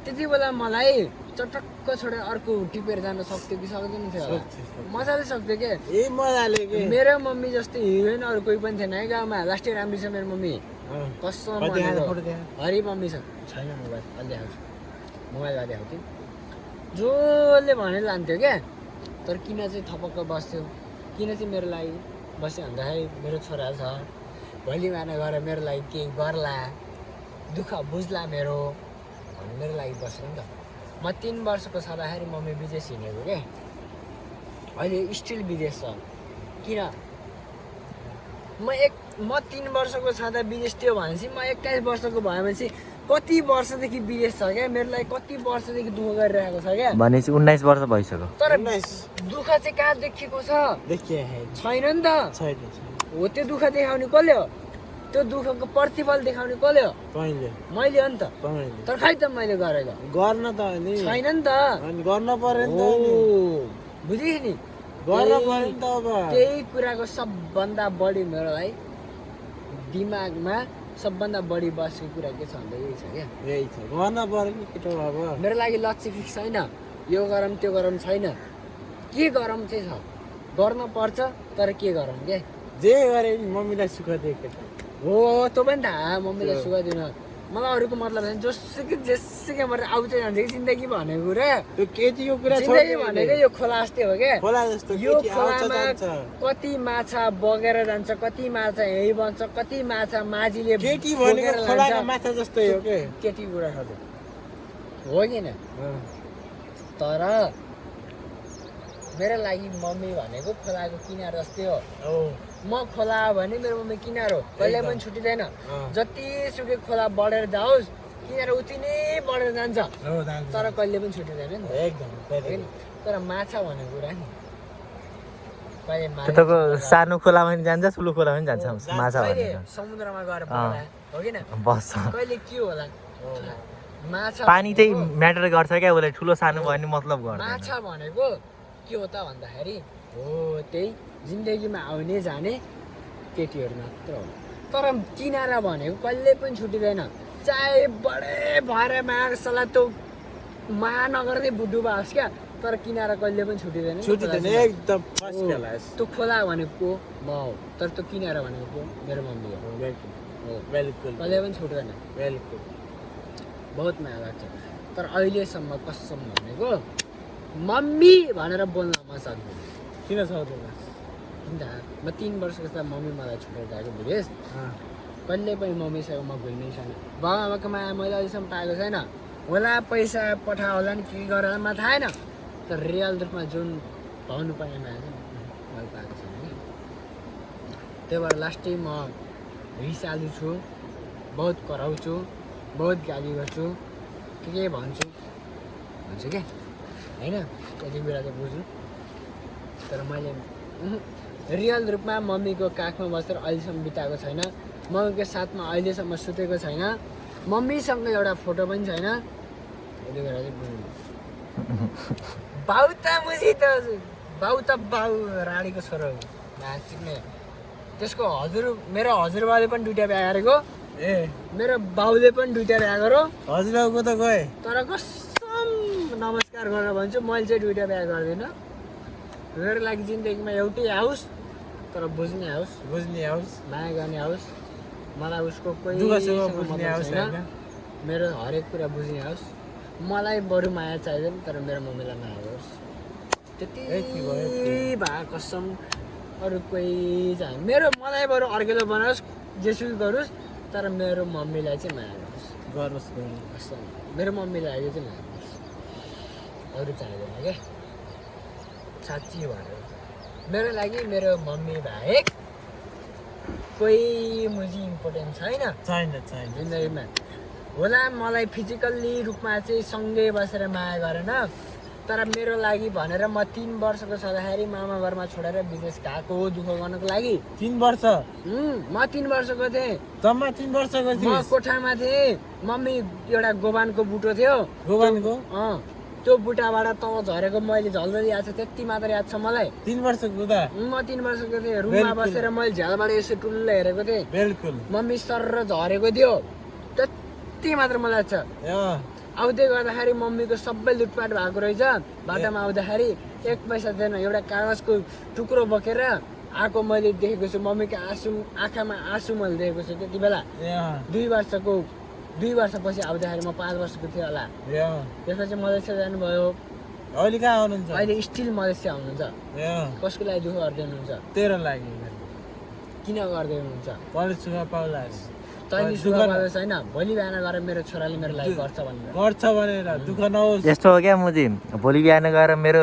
त्यति बेला मलाई चटक्क छोडेर अर्को टिपेर जान सक्थ्यो कि सक्दैन थियो होला मजाले सक्थ्यो के मजाले मेरो मम्मी जस्तै हिरोइन अरू कोही पनि थिएन है गाउँमा लास्टै राम्रो छ मेरो मम्मी कस्तो हरि मम्मी छैन मोबाइल अलि आउँछ मोबाइल अलि आउँथ्यो जसले भनेर लान्थ्यो क्या तर किन चाहिँ थपक्क बस्थ्यो किन चाहिँ मेरो लागि बस्यो भन्दाखेरि मेरो छोरा छ भोलि बिहान गएर मेरो लागि केही गर्ला दुःख बुझ्ला मेरो भन्ने मेरो लागि बसेर नि त म 3 वर्षको छँदाखेरि मम्मी विदेश हिँडेको के अहिले स्टिल विदेश छ किन म 3 वर्षको छँदा विदेश थियो भनेपछि म 21 वर्षको भएपछि कति वर्षदेखि विदेश छ क्या मेरो लागि कति वर्षदेखि दुःख गरिरहेको छ क्या भनेपछि 19 वर्ष भइसक्यो तर दुःख चाहिँ कहाँ देखिएको छ छैन नि त हो त्यो दुःख देखाउने कसले हो त्यो दुःखको प्रतिफल देखाउने कसले हो मैले हो नि त तर खै त मैले गरेको गर्न त नि छैन नि त गर्न पर्यो नि बुझिस् नि गर्न पर्यो नि त अब त्यही कुराको सबभन्दा बढी मेरो लागि दिमागमा सबभन्दा बढी बसेको कुरा के छ भन्दा यही छ क्या यही छ गर्न पर्यो नि केटो अब मेरो लागि लक्ष्य फिक्स छैन यो गरौँ त्यो गरौँ छैन के गरौँ चाहिँ छ गर्न पर्छ तर के गरौँ के जे गरे नि मम्मीलाई सुख दिएको हो त्यो पनि थाहा मम्मीलाई सुख दिन मलाई अरूको मतलब छैन जोसुकै जेसुकै मरेर आउँछ जान्छ कि जिन्दगी भनेको कुरा त्यो केटीको कुरा जिन्दगी भनेको यो खोला जस्तै हो क्या खोला जस्तो यो केटी आउँछ खोलामा जान्छ कति माछा बगेर जान्छ कति माछा यही बन्छ कति माछा माझीले केटी भनेको खोलाको माछा जस्तै हो के केटीको कुरा छ हो किन तर मेरो लागि मम्मी भनेको खोलाको किनार जस्तै हो म खोला भने मेरो मम्मी किनार हो कहिले पनि छुटिँदैन जतिसुकै खोला बढेर जाओस् किनार उति नै बढेर जान्छ तर कहिले पनि छुटिँदैन नि एकदम तर माछा भनेको कुरा नि कहिले त्यताको सानो खोलामा पनि जान्छ ठुलो खोलामा पनि जान्छ माछा कहिले भनेको समुद्रमा गएर पौडा हो किन बस्छ कहिले के होला माछा पानी चाहिँ म्याटर गर्छ क्या उसलाई ठुलो सानो भयो भने मतलब गर्छ माछा भनेको के हो त भन्दाखेरि हो त्यही जिन्दगीमा आउने जाने केटीहरू मात्र हो तर किनारा भनेको कहिले पनि छुटिँदैन चाहे बडे भएर मासला त्यो महानगर नै डुबा होस् क्या तर किनारा कहिले पनि छुटिँदैन एकदम फर्स्ट क्लास त्यो खोला भनेको म हो तर त्यो किनारा भनेको को मेरो मम्मी हो बिल्कुल कहिले पनि छुट्दैन बिल्कुल बहुत माया लाग्छ तर अहिलेसम्म कसम भनेको मम्मी भनेर बोल्न म सक्दिनँ किन सक्दैन किन म 3 वर्षको त मम्मी मलाई छुटेर गएको विदेश कहिले पनि मम्मीसँग म भुल्नै छैन बाबाआमाको माया मैले अहिलेसम्म पाएको छैन होला पैसा पठा होला नि के गरेर मलाई थाहा छैन तर रियल रूपमा जुन पाउनु पर्ने माया मैले पाएको छैन कि त्यही भएर लास्टै म रिसालु छु बहुत कराउँछु बहुत गाली गर्छु के भन्छु क्या होइन त्यति बेला चाहिँ बुझ्नु तर मैले रियल रूपमा मम्मीको काखमा बसेर अहिलेसम्म बिताएको छैन मम्मीको साथमा अहिलेसम्म सुतेको छैन मम्मीसँग एउटा फोटो पनि छैन यति बेला चाहिँ बुझ्नु बाउ त मुसी त बाउ रानीको छोरो नाच्ने त्यसको मेरो हजुरबाले पनि दुइटा बिहा गरेको मेरो बाउले पनि दुइटा बिहा गरो हजुरबाउको त गए तर कसम नमस्कार गरेर भन्छु मैले चाहिँ दुइटा बिहा गर्दिनँ मेरो लागि जिन्दगीमा एउटै आओस् तर बुझ्ने आओस् माया गर्ने आओस् मलाई उसको कोही मेरो हरेक कुरा बुझ्ने आओस् मलाई बरु माया चाहिँदैन तर मेरो मम्मीलाई माया गरोस् त्यति भए कसम अरू कोही चाहिँ मलाई बरु अर्केलो बनाओस् जेसुकै गरोस् तर मेरो मम्मीलाई चाहिँ माया गरोस् कसम मेरो मम्मीलाई अहिले चाहिँ माया गरोस् अरू चाहिँदैन क्या साँच्ची भनेर मेरो लागि मेरो मम्मी बाहेक कोही मुजी इम्पोर्टेन्ट छैन जिन्दगीमा होला मलाई फिजिकल्ली रूपमा चाहिँ सँगै बसेर माया गरेन तर मेरो लागि भनेर म 3 वर्षको छँदाखेरि मामा घरमा छोडेर विदेश गएको दुःख गर्नको लागि 3 वर्ष म 3 वर्षको थिएँ जम्मा 3 वर्षको म कोठामा थिएँ मम्मी एउटा गोबानको बुटो थियो त्यो बुटाबाट तल झरेको मैले झल्दै याद छ त्यति मात्र याद छ मलाई 3 वर्षको त म 3 वर्षको थिएँ रुममा बसेर मैले झ्यालबाट यसो टुल्ल हेरेको थिएँ बिल्कुल मम्मी सर झरेको थियो त्यति मात्र मलाई याद छ आउँदै गर्दाखेरि मम्मीको सबै लुटपाट भएको रहेछ बाटोमा आउँदाखेरि 1 पैसा थिएन एउटा कागजको टुक्रो बोकेर आएको मैले देखेको छु मम्मीको आँखामा आँसु मैले देखेको छु त्यति बेला 2 वर्षपछि आउँदाखेरि म 5 वर्षको थिएँ होला त्यसपछि मलेसिया जानुभयो अहिले कहाँ आउनुहुन्छ अहिले स्टिल मलेसिया आउनुहुन्छ कसको लागि दुःख गर्दै हुनुहुन्छ तेरो लागि किन गर्दै हुनुहुन्छ पढ्नु सुख पाउला तैँले सुख पाउँदैछ होइन भोलि बिहान गएर मेरो छोराले मेरो लागि गर्छ भनेर गर्छ भनेर दुःख नहोस्। यस्तो हो क्या मुजी भोलि बिहान गएर मेरो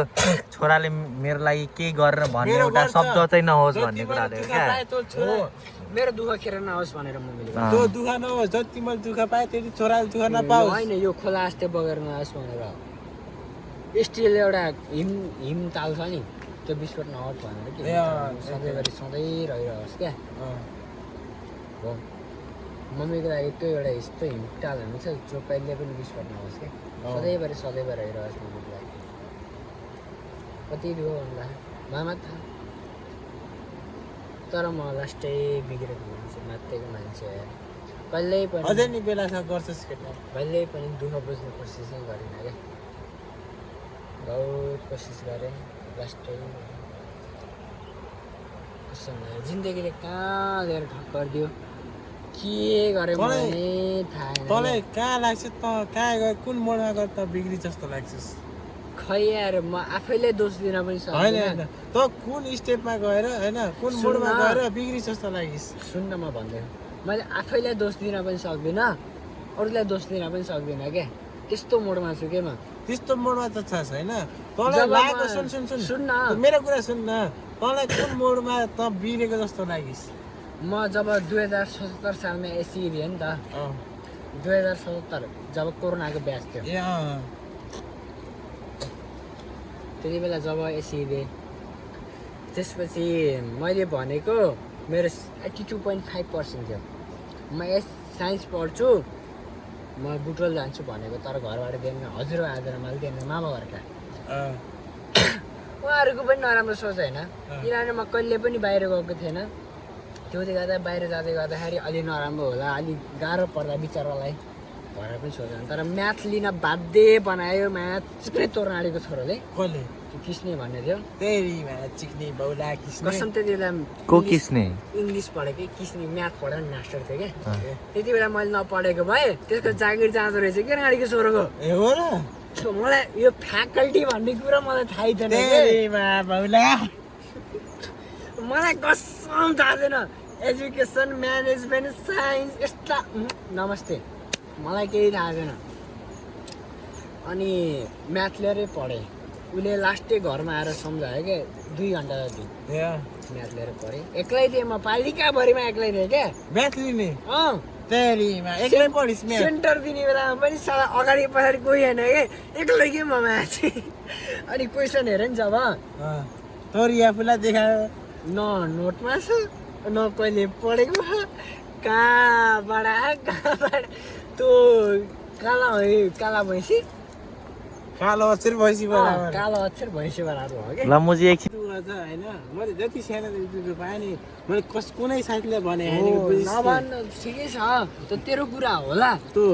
छोराले मेरो लागि केही गरेर भन्ने मेरो एउटा गर्छ। शब्द चाहिँ नहोस् जति भन्ने मैले कुरा हो दुःख क्या पाएँ तँ छोरा मेरो दुःख खेर नहोस् भनेर मम्मीले अँ। त्यो दुःख नहोस्, जति मैले दुःख पाएँ त्यति छोराले दुःख नपाओस्। होइन यो खोला आस्ते बगेर नहोस् भनेर स्टिल एउटा हिम ताल छ नि त्यो विस्फोट नहोस् भनेर कि ए अँ, सधैँभरि सधैँ रहिरहोस् क्या अँ। हो मम्मीको लागि त्यो एउटा यस्तो हिम ताल हुन्छ जो कहिले पनि विस्फोट नहोस् क्या सधैँभरि रहिरहोस् मम्मीको लागि कति दियो भन्दा मामा थाहा तर म लास्टै बिग्रेको मान्छे मात्रेको मान्छे कहिल्यै अझै पनि नि बेला छ गर्छस् केटा। कहिल्यै पनि दुःख बुझ्ने कोसिस नै गरिनँ क्या बहुत कोसिस गरेँ लास्टै कसम लाग्यो जिन्दगीले कहाँ लिएर ठक्कर दियो के गरेँ तँलाई- मैले थाहा तँलाई छैन कहाँ लाग्छ त कहाँ गयो कुन मोडमा गएर त बिग्री जस्तो लाग्छस्? खै यार म आफैले दोष दिन पनि होइन सक्दिनँ होइन त कुन स्टेपमा गएर होइन कुन सुन मोडमा न। गएर बिग्री जस्तो लागिस्? सुन्न म भन्दै मैले आफैलाई दोष दिन पनि सक्दिनँ अरूलाई दोष दिन पनि सक्दिनँ क्या त्यस्तो मोडमा छु क्या म त्यस्तो मोडमा त छस् होइन तँलाई जब लागेको म- सुन सुन सुन सुन न। मेरो कुरा सुन न तँलाई कुन मोडमा त बिग्रेको जस्तो लागिस्? म जब 2077 सालमा एसी दिएँ नि त अँ 2077 जब कोरोनाको ब्याच थियो ए अँ त्यति बेला जब एसी दिएँ त्यसपछि मैले भनेको मेरो 82.5% थियो म साइन्स पढ्छु म बुटवल जान्छु भनेको तर घरबाट दिएन हजुर आएर मैले दिएन मामा घरका अँ उहाँहरूको पनि नराम्रो सोच होइन किनभने म कहिले पनि बाहिर गएको थिएन त्यसले गर्दा बाहिर जाँदै गर्दाखेरि अलि नराम्रो होला अलि गाह्रो पर्दा बिचरालाई भनेर पनि सोचेन तर म्याथ लिन बाध्य बनायो म्याथ चिक्नै तोर्नाडीको छोरोले कसले? त्यो किस्ने भन्ने थियो तेरीमा चिक्ने बौला किस्ने कसम त्यति बेला को किस्ने इङ्ग्लिस पढेको किस्ने म्याथ पढेर मास्टर थियो क्या अँ। त्यति बेला मैले नपढेको भए त्यसको जागिर जाँदो रहेछ क्या नाडीको छोरोको ए हो र मलाई यो फ्याकल्टी भन्ने कुरा मलाई थाहै थिएन के तेरीमा बौला मलाई कसम थाहा थिएन एजुकेसन म्यानेजमेन्ट साइन्स यस्ता नमस्ते मलाई केही थाहा थिएन अनि म्याथ लिएरै पढेँ उसले लास्टै घरमा आएर सम्झायो क्या 2 घन्टा जति ए म्याथ लिएर पढेँ एक्लै थिएँ म पालिकाभरिमा एक्लै थिएँ क्या म्याथ लिने अँ तेरीमा एक्लै पढिस् म्याथ सेन्टर दिने बेलामा पनि साला अगाडि पछाडि कोही होइन कि एक्लै के म म्याथ अनि क्वेसन हेरेँ नि जब अँ तोरी आफूलाई देखायो न नोटमा छ न कहिले पढेको कहाँबाट त्यो काला भैँसी कालो अक्षर भैँसी बराबर कालो अक्षर भैँसी बराबर हो कि ल मुजी एकछिन दुःख छ होइन मैले जति सानोदेखि दुःख पाएँ नि मैले कुनै साथीले भने हो, नभन् ठिकै छ त तेरो कुरा होला त्यो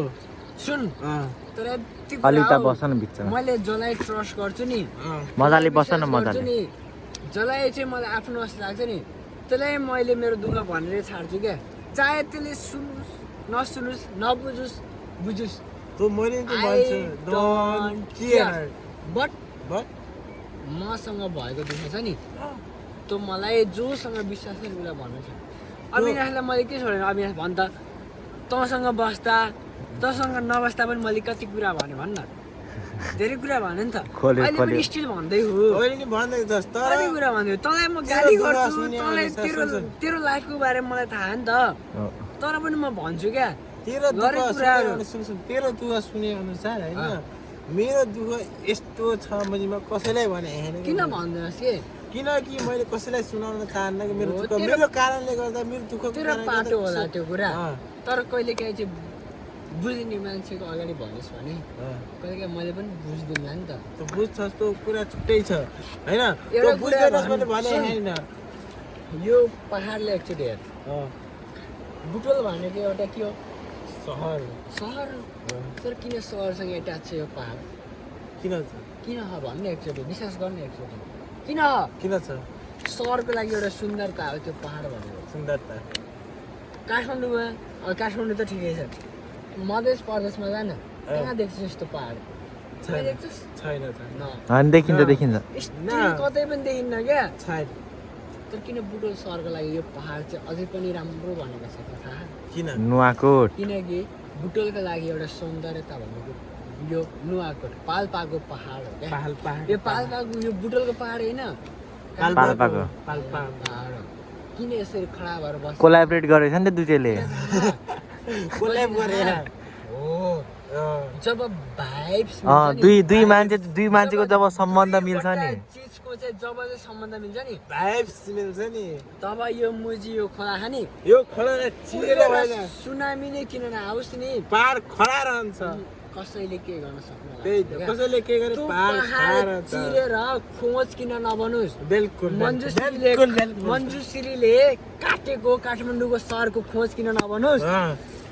सुन अँ तर यति अलिक कुरा त हो, बस न बिचमा मैले जसलाई ट्रस्ट गर्छु नि अँ मजाले बस न विश्वास गर्छु मजाले नि जसलाई चाहिँ मलाई आफ्नो जस्तो लाग्छ नि त्यसलाई मैले मेरो दुःख भनेर छाड्छु क्या चाहे त्यसले सुनोस् नसुनोस् नबुझोस् बुझोस् त्यो मैले त I भन्छु don't don't care. Care but but मसँग भएको दुःख छ नि त्यो मलाई जोसँग विश्वास छ उसलाई भन्नु छ अविनाशलाई मैले के छोडेन अविनाश भन् त तँसँग बस्दा तँसँग नबस्दा पनि मैले कति कुरा भने भन् न धेरै कुरा भने नि त खोल्यो, अहिले पनि खोल्यो। स्टिल भन्दै हो अहिले नि भन्दै जस् तर कति कुरा भन्दै हो तँलाई म तेरो गाली कुरा गर्छु सुन्ने तँलाई अनुसार तेरो सुन। तेरो लाइफको बारेमा मलाई थाहा नि त अँ। तर पनि म भन्छु क्या तेरो दुःख गरेको सुने कुराहरू। अनुसार सुन सुन तेरो दुःख सुने अनुसार होइन अँ। मेरो दुःख यस्तो छ मैले म कसैलाई भने होइन कि किन मैले। भन्दैनस् के किनकि मैले कसैलाई सुनाउन चाहन्न कि मेरो हो, दुःख तेरो- मेरो कारणले गर्दा मेरो दुःखको तेरो कारणले पाटो गर्दा होला त्यो कुरा अँ, तर कहिले काहीँ चाहिँ बुझ्ने मान्छेको अगाडि भनिस् भने अँ। कहिले काहीँ मैले पनि बुझ्दिनँ नि त त्यो बुझ्छस् त्यो कुरा छुट्टै छ होइन त्यो एउटा कुरा बुझ्दैनस् मैले भने सुन। होइन यो पहाडले एकचोटि हेर अँ, बुटवल भनेको एउटा के हो सहर सहर तर किन सहरसँग एट्याच छ यो पहाड किन छ किन हो भन्ने एकचोटि विश्वास गर्ने एकचोटि किन किन छ सहरको लागि एउटा सुन्दरता हो त्यो पहाड भनेको सुन्दरता काठमाडौँमा काठमाडौँ त ठिकै छ मध्य प्रदेशमा जान कहाँ देख्छस् यस्तो पहाड छैन कहाँ देख्छस् छैन छैन न होइन देखिन्छ देखिन्छ स्टिल कतै पनि देखिन्न क्या छैन तर किन बुटोल सहरको लागि यो पहाड चाहिँ अझै पनि राम्रो भनेको छ त थाहा किन नुवाकोट किनकि बुटोलको लागि एउटा सौन्दर्यता भनेको यो नुवाकोट पाल्पाको पहाड हो क्या यो पाल्पाको यो बुटोलको पहाड होइन पाल्पाको पहाड हो किन यसरी खडा भएर बस्छ कोलाबरेट गरेछ नि त दुईले कोल्याब गरे हो जब भाइब्स दुई मान्छेको जब सम्बन्ध मिल्छ नि चिजको चाहिँ जब चाहिँ सम्बन्ध मिल्छ नि भाइब्स मिल्छ नि तब यो मुजी यो खोला खाने यो खोला चिरेर भएन सुनामी नै किन नआओस् नि पहाड खडा रहन्छ कसैले के गर्न त्यही त सक्नु कसैले के गरे पहाड खडा रहन्छ चिरेर खोज किन नबनोस् बिल्कुल मन्जुश्रीले काटेको काठमाडौँको सहरको खोज किन नबनोस्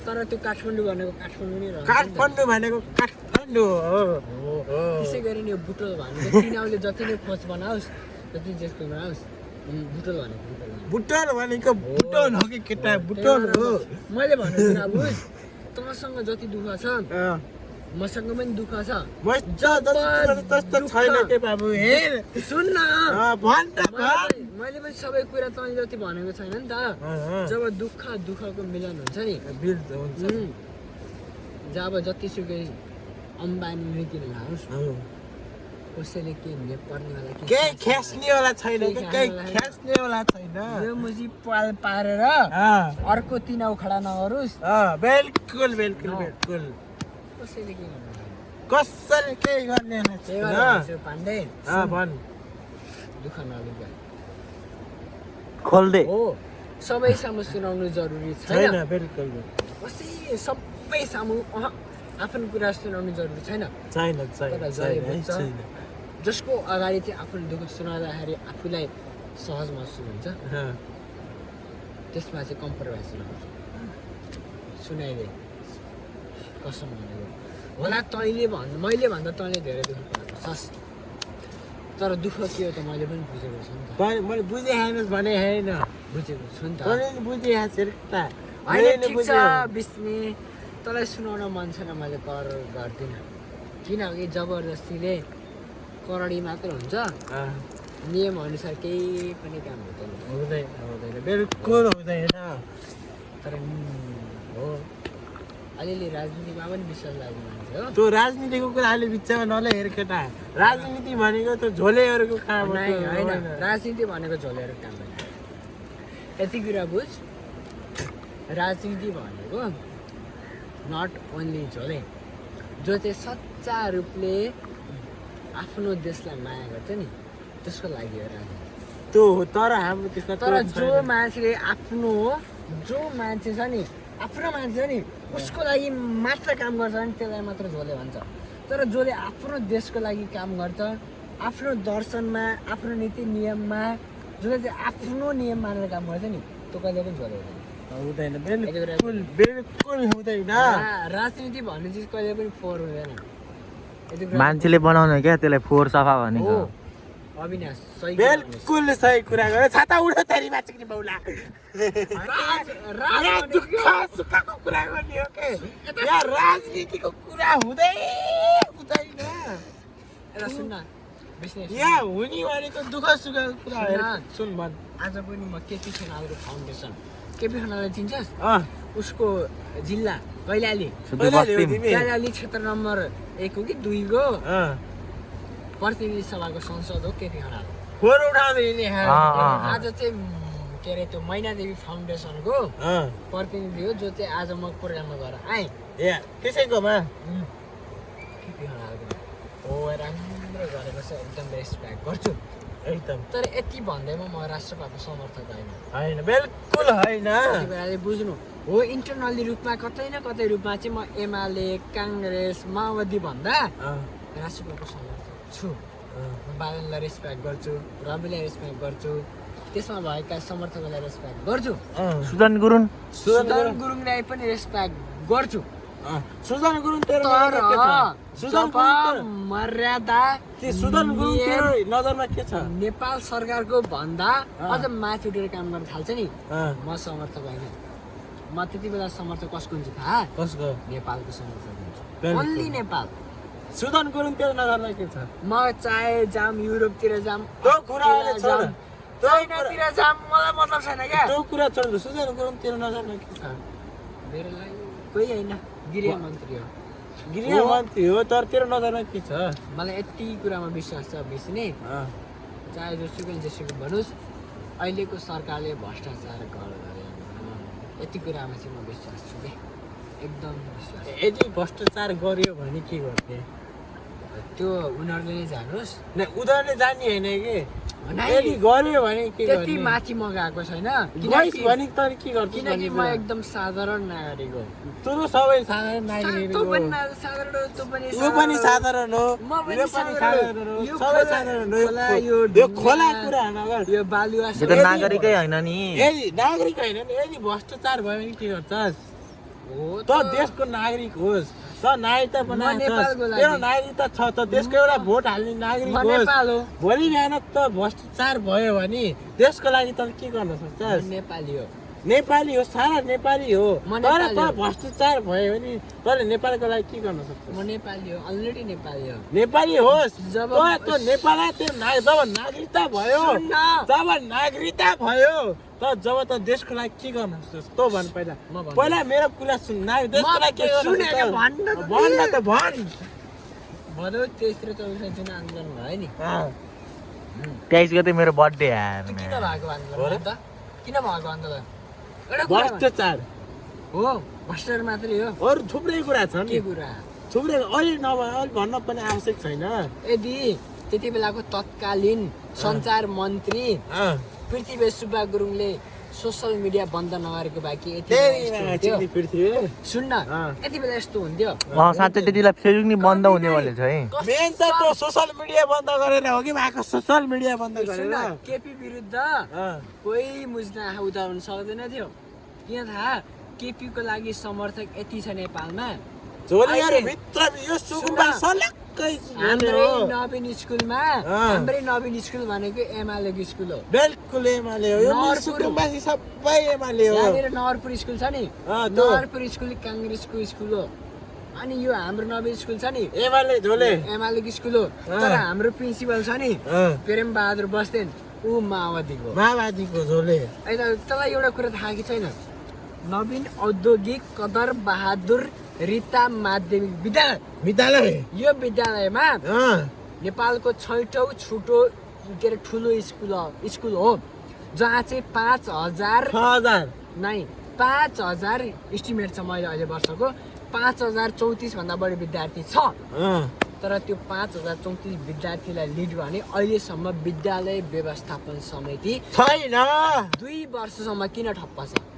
तर त्यो काठमाडौँ भनेको काठमाडौँ नै रहन्छ काठमाडौँ भनेको काठमाडौँ हो त्यसै गरी नि यो बुटोल भनेको तिनीहरूले जति नै खोज बनाओस् जति जेको बनाओस् बुटोल भनेको बुटोल हो कि केटा बुटोल हो मैले भनेको अब तँसँग जति दुःख छ मसँग पनि दुःख छ त्यस्तो छैन के बाबु हेर सुन न भन त मैले पनि सबै कुरा तैँले जति भनेको छैन नि त जब दुःखको मिलन हुन्छ नि जब जतिसुकै अम्बानी नै किन नहोस् कसैले के पर्नेवाला केही खेस्नेवाला छैन यो मुजी पाल पारेर अर्को तिनाउ खडा नगरोस् बिल्कुल कसैले के गर्नु कसैले केही गर्ने पाण्डे भन दुःख नलिँदा खोल्दे हो सबै सामु सुनाउनु जरुरी छैन बिल्कुल सबै सामु आफ्नो कुरा सुनाउनु जरुरी छैन जसको अगाडि चाहिँ आफूले दुःख सुनाउँदाखेरि आफूलाई सहज महसुस हुन्छ त्यसमा चाहिँ कम्प्रोमाइज नगर्छ सुनाइदे कसम भनेको होला मैले भन्दा तैँले धेरै दुःख पाएको छस् तर दुःख के हो त मैले पनि बुझेको छु नि त मैले बुझे भने होइन बुझेको छु नि त बुझे होइन ठिक छ बिस्ने तँलाई सुनाउन मन छैन मैले कर गर्दिनँ किनकि जबरजस्तीले करडी मात्र हुन्छ नियम अनुसार केही पनि काम हुँदैन बिल्कुल हुँदैन तर हो अलिअलि राजनीतिमा पनि विश्वास लाग्ने मान्छे हो त्यो राजनीतिको कुरा अहिले बिचमा नले हेर केटा राजनीति भनेको त झोलेहरूको काम होइन राजनीति भनेको झोलेहरू काम होइन यति कुरा बुझ राजनीति भनेको नट ओन्ली झोले जो चाहिँ सच्चा रूपले आफ्नो देशलाई माया गर्छ नि त्यसको लागि हो राजनीति त्यो हो तर हाम्रो त्यसमा तर जो मान्छे छ नि आफ्नो मान्छे नि उसको लागि मात्र काम गर्छ नि त्यसलाई मात्र झोले भन्छ तर जसले आफ्नो देशको लागि काम गर्छ आफ्नो दर्शनमा आफ्नो नीति नियममा जसले चाहिँ आफ्नो नियम मानेर काम गर्छ नि त्यो कहिले पनि झोले हुँदैन बिल्कुल हुँदैन राजनीति भन्ने चिज कहिले पनि फोहोर हुँदैन मान्छेले बनाउनु क्या त्यसलाई फोहोर सफा भनेको अविनाश सही बिल्कुल सही कुरा गरे छाता उडो तेरी माछिनी बौला सुखको कुरा गर्ने हो के यहाँ राजनीतिको कुरा हुँदैन सुन्न यहाँ हुने भनेको दुःख सुखको कुरा सुन भन आज पनि म केपी खनालको फाउन्डेसन केपी खनाललाई चिन्छस् उसको जिल्ला कैलाली क्षेत्र नम्बर 1 हो कि 2 को प्रतिनिधि सभाको संसद हो केपी खनाल फोहोर उठाउँदै आज चाहिँ के अरे त्यो मैनादेवी फाउन्डेसनको प्रतिनिधि हो जो चाहिँ आज म प्रोग्राममा गएर आएँ त्यसैकोमा केपी खनालको हो राम्रो गरेको छ एकदम रेस्पेक्ट गर्छु एकदम तर यति भन्दैमा म राष्ट्रपाको समर्थक होइन बिल्कुल होइन बुझ्नु हो इन्टरनली रूपमा कतै न कतै रूपमा चाहिँ म एमाले काङ्ग्रेस माओवादी भन्दा राष्ट्रपाको समर्थक छु बादललाई रेस्पेक्ट गर्छु रविलाई रेस्पेक्ट गर्छु त्यसमा भएका समर्थकलाई रेस्पेक्ट गर्छु सुदन गुरुङलाई पनि रेस्पेक्ट गर्छु सुदन गुरुङ मर्यादा सुदन गुरुङ नजरमा के छ नेपाल सरकारको भन्दा अझ माथि उठेर काम गर्न थाल्छ नि म समर्थक होइन म त्यति बेला समर्थक कसको हुन्छ थाहा कसको नेपालको समर्थक हुन्छ ओन्ली नेपाल सुदन गुरुङ तेरो नजरमा के छ म चाहे जाम युरोपतिर जाम चाइनातिर जाम मलाई मतलब छैन क्या त्यो कुरा छोड्नु सुझाउनु कुरो तेरो नजान्नु के छ मेरो लागि कोही होइन गृहमन्त्री हो गृहमन्त्री हो तर तेरो नजान्नु के छ मलाई यति कुरामा विश्वास छ बेसी नै चाहे जोसुकै जेसुकै भनोस् अहिलेको सरकारले भ्रष्टाचार गरे यति कुरामा चाहिँ म विश्वास छु कि एकदम विश्वास यदि भ्रष्टाचार गर्यो भने के गर्ने त्यो उनीहरूले नै जानुहोस् न उनीहरूले जान्ने होइन कि नै। यदि गर्यो भने के त्यति गर्ने माथि म गएको छैन गइस् भने त के गर्छस् किनकि म एकदम साधारण नागरिक हो तँ सबै साधारण नागरिक तँ हो पनि साधारण हो तँ पनि यो पनि साधारण हो म पनि यो पनि साधारण हो यो सबै खोला- साधारण खोला, हो यो यो ढुङ्गा, खोला कुरा नगर यो बालुवा यो त नागरिकै होइन नि यदि नागरिक होइन नि यदि भ्रष्टाचार भयो भने के गर्छस् हो त देशको नागरिक होस् त नागरिकता बनाएको नेपालको लागि। तेरो नागरिकता छ त देशको एउटा भोट हाल्ने नागरिक म होस् नेपाल हो भोलि बिहान त भ्रष्टाचार भयो भने देशको लागि त के गर्न म सक्छस् नेपाली हो नेपाली हो सारा नेपाली हो म तर नेपाली त हो। भ्रष्टाचार भयो भने तैँले नेपालको लागि के गर्न सक्छस् म नेपाली हो अलरेडी नेपाली हो नेपाली होस् जब- त नेपाल त्यो जब नागरिकता भयो सुन्न। जब नागरिकता भयो त जब त देशको लागि के गर्न सक्छस् तँ भन् पहिला म भन्छु। पहिला मेरो कुरा सुन देशको लागि के गर्न सुनेर सक्छस्? भन्न त भन् न त भन् भदौ 23 र 24 जुन आन्दोलन भयो नि 23 गते मेरो बर्थडे यार त्यो किन भएको आन्दोलन त किन भएको आन्दोलन एउटा कुरा भन्। भ्रष्टाचार हो भ्रष्टाचार मात्रै हो अरू थुप्रै कुरा छन् के कुरा थुप्रै अहिले नभए अहिले भन्न पनि आवश्यक छैन यदि त्यति बेलाको तत्कालीन सञ्चार मन्त्री अँ। पृथ्वी सुब्बा गुरुङले सोसल मिडिया बन्द नगरेको भए कि यति त्यही बेला यस्तो भएर हुन्थ्यो? चिनी पृथ्वी सुन्न यति बेला यस्तो हुन्थ्यो साँच्चै त्यति बेला फेसबुक नि बन्द हुनेवाले छ है मेन त त्यो सोसल मिडिया बन्द गरेर हो कि भएको सोसल मिडिया बन्द गरेर सुन्न केपी विरुद्ध अँ। कोही मुझ्न आँखा उदाहरण सक्दैन थियो किन थाहा केपीको लागि समर्थक यति छ नेपालमा झोलीहरू अहिले- भित्र यो सुकुम्बा सलक्कै हाम्रै हो नवीन स्कुलमा अँ। हाम्रै नवीन स्कुल भनेको एमालेको स्कुल हो बिल्कुल एमाले हो यो नरपुर- सुकुम्बासी सबै एमाले हो यहाँनिर नरपुर स्कुल छ नि अँ, त्यो। नरपुर स्कुल काङ्ग्रेसको स्कुल हो अनि यो हाम्रो नवीन स्कुल छ नि एमाले झोले एमालेको स्कुल हो तर हाम्रो प्रिन्सिपल छ नि अँ। प्रेम बहादुर बस्देन ऊ माओवादीको माओवादीको झोले होइन तँलाई एउटा कुरा थाहा कि छैन नवीन औद्योगिक कदर बहादुर रीता माध्यमिक विद्यालय विद्यालय यो विद्यालयमा अँ। नेपालको 6औं छुटो के अरे ठुलो स्कुल हो जहाँ चाहिँ 5000 6000 नै 5000 इस्टिमेट छ मैले अहिले वर्षको 5034 भन्दा बढी विद्यार्थी छ अँ। तर त्यो 5034 विद्यार्थीलाई लिड गर्ने अहिलेसम्म विद्यालय व्यवस्थापन समिति छैन 2 वर्षसम्म किन ठप्प छ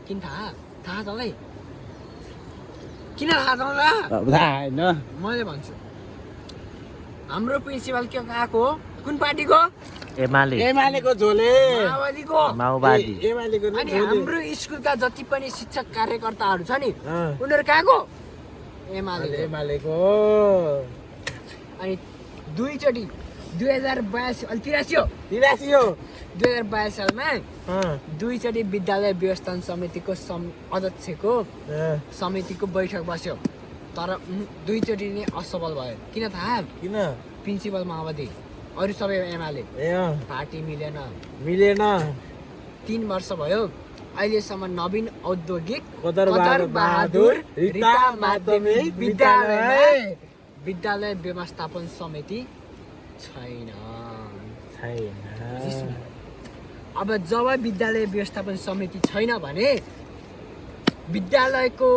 किन थाहा तँलाई किन थाहा तँलाई होइन मैले भन्छु हाम्रो प्रिन्सिपल के गएको हो कुन पार्टीको एमाले एमालेको झोले माओवादीको माओवादी एमालेको अनि झोले हाम्रो स्कुलका जति पनि शिक्षक कार्यकर्ताहरू छ नि अँ। उनीहरू कहाँको एमाले एमालेको अनि दुईचोटि 2082 अलि 83 हो 83 हो 2022 सालमा अँ। दुईचोटि विद्यालय व्यवस्थापन समितिको अध्यक्षको अँ। समितिको बैठक बस्यो तर दुईचोटि नै असफल भयो किन थाहा किन प्रिन्सिपल माओवादी अरू सबै एमाले ए अँ। पार्टी मिलेन मिलेन 3 वर्ष भयो अहिलेसम्म नवीन औद्योगिक कदर बहादुर बहादुर रीता माध्यमिक विद्यालयमा विद्यालय व्यवस्थापन समिति छैन छैन अब जब विद्यालय व्यवस्थापन समिति छैन भने विद्यालयको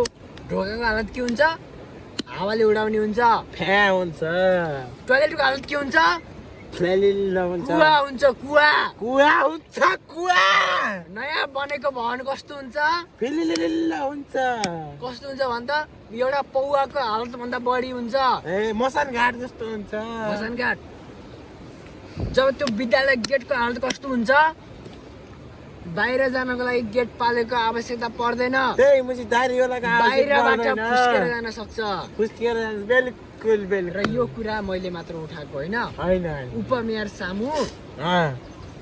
ढोकाको हालत के हुन्छ हावाले उडाउने हुन्छ फ्या हुन्छ टोयलेटको हालत के हुन्छ फ्ल्यालिल हुन्छ कुवा हुन्छ कुवा कुवा हुन्छ कुवा नयाँ बनेको भवन कस्तो हुन्छ फिलिलिल हुन्छ कस्तो हुन्छ भन् त एउटा पौवाको हालत भन्दा बढी हुन्छ ए मसान घाट जस्तो हुन्छ मसानघाट जब त्यो विद्यालय गेटको हालत कस्तो हुन्छ बाहिर जानको लागि गेट पालेको आवश्यकता पर्दैन त्यही मुजी दारीवालाको बाहिरबाट फुस्केर जान सक्छ फुस्केर जान्छ बिल्कुल र बिल्कुल यो कुरा मैले मात्र उठाएको होइन होइन उपमेयर सामु अँ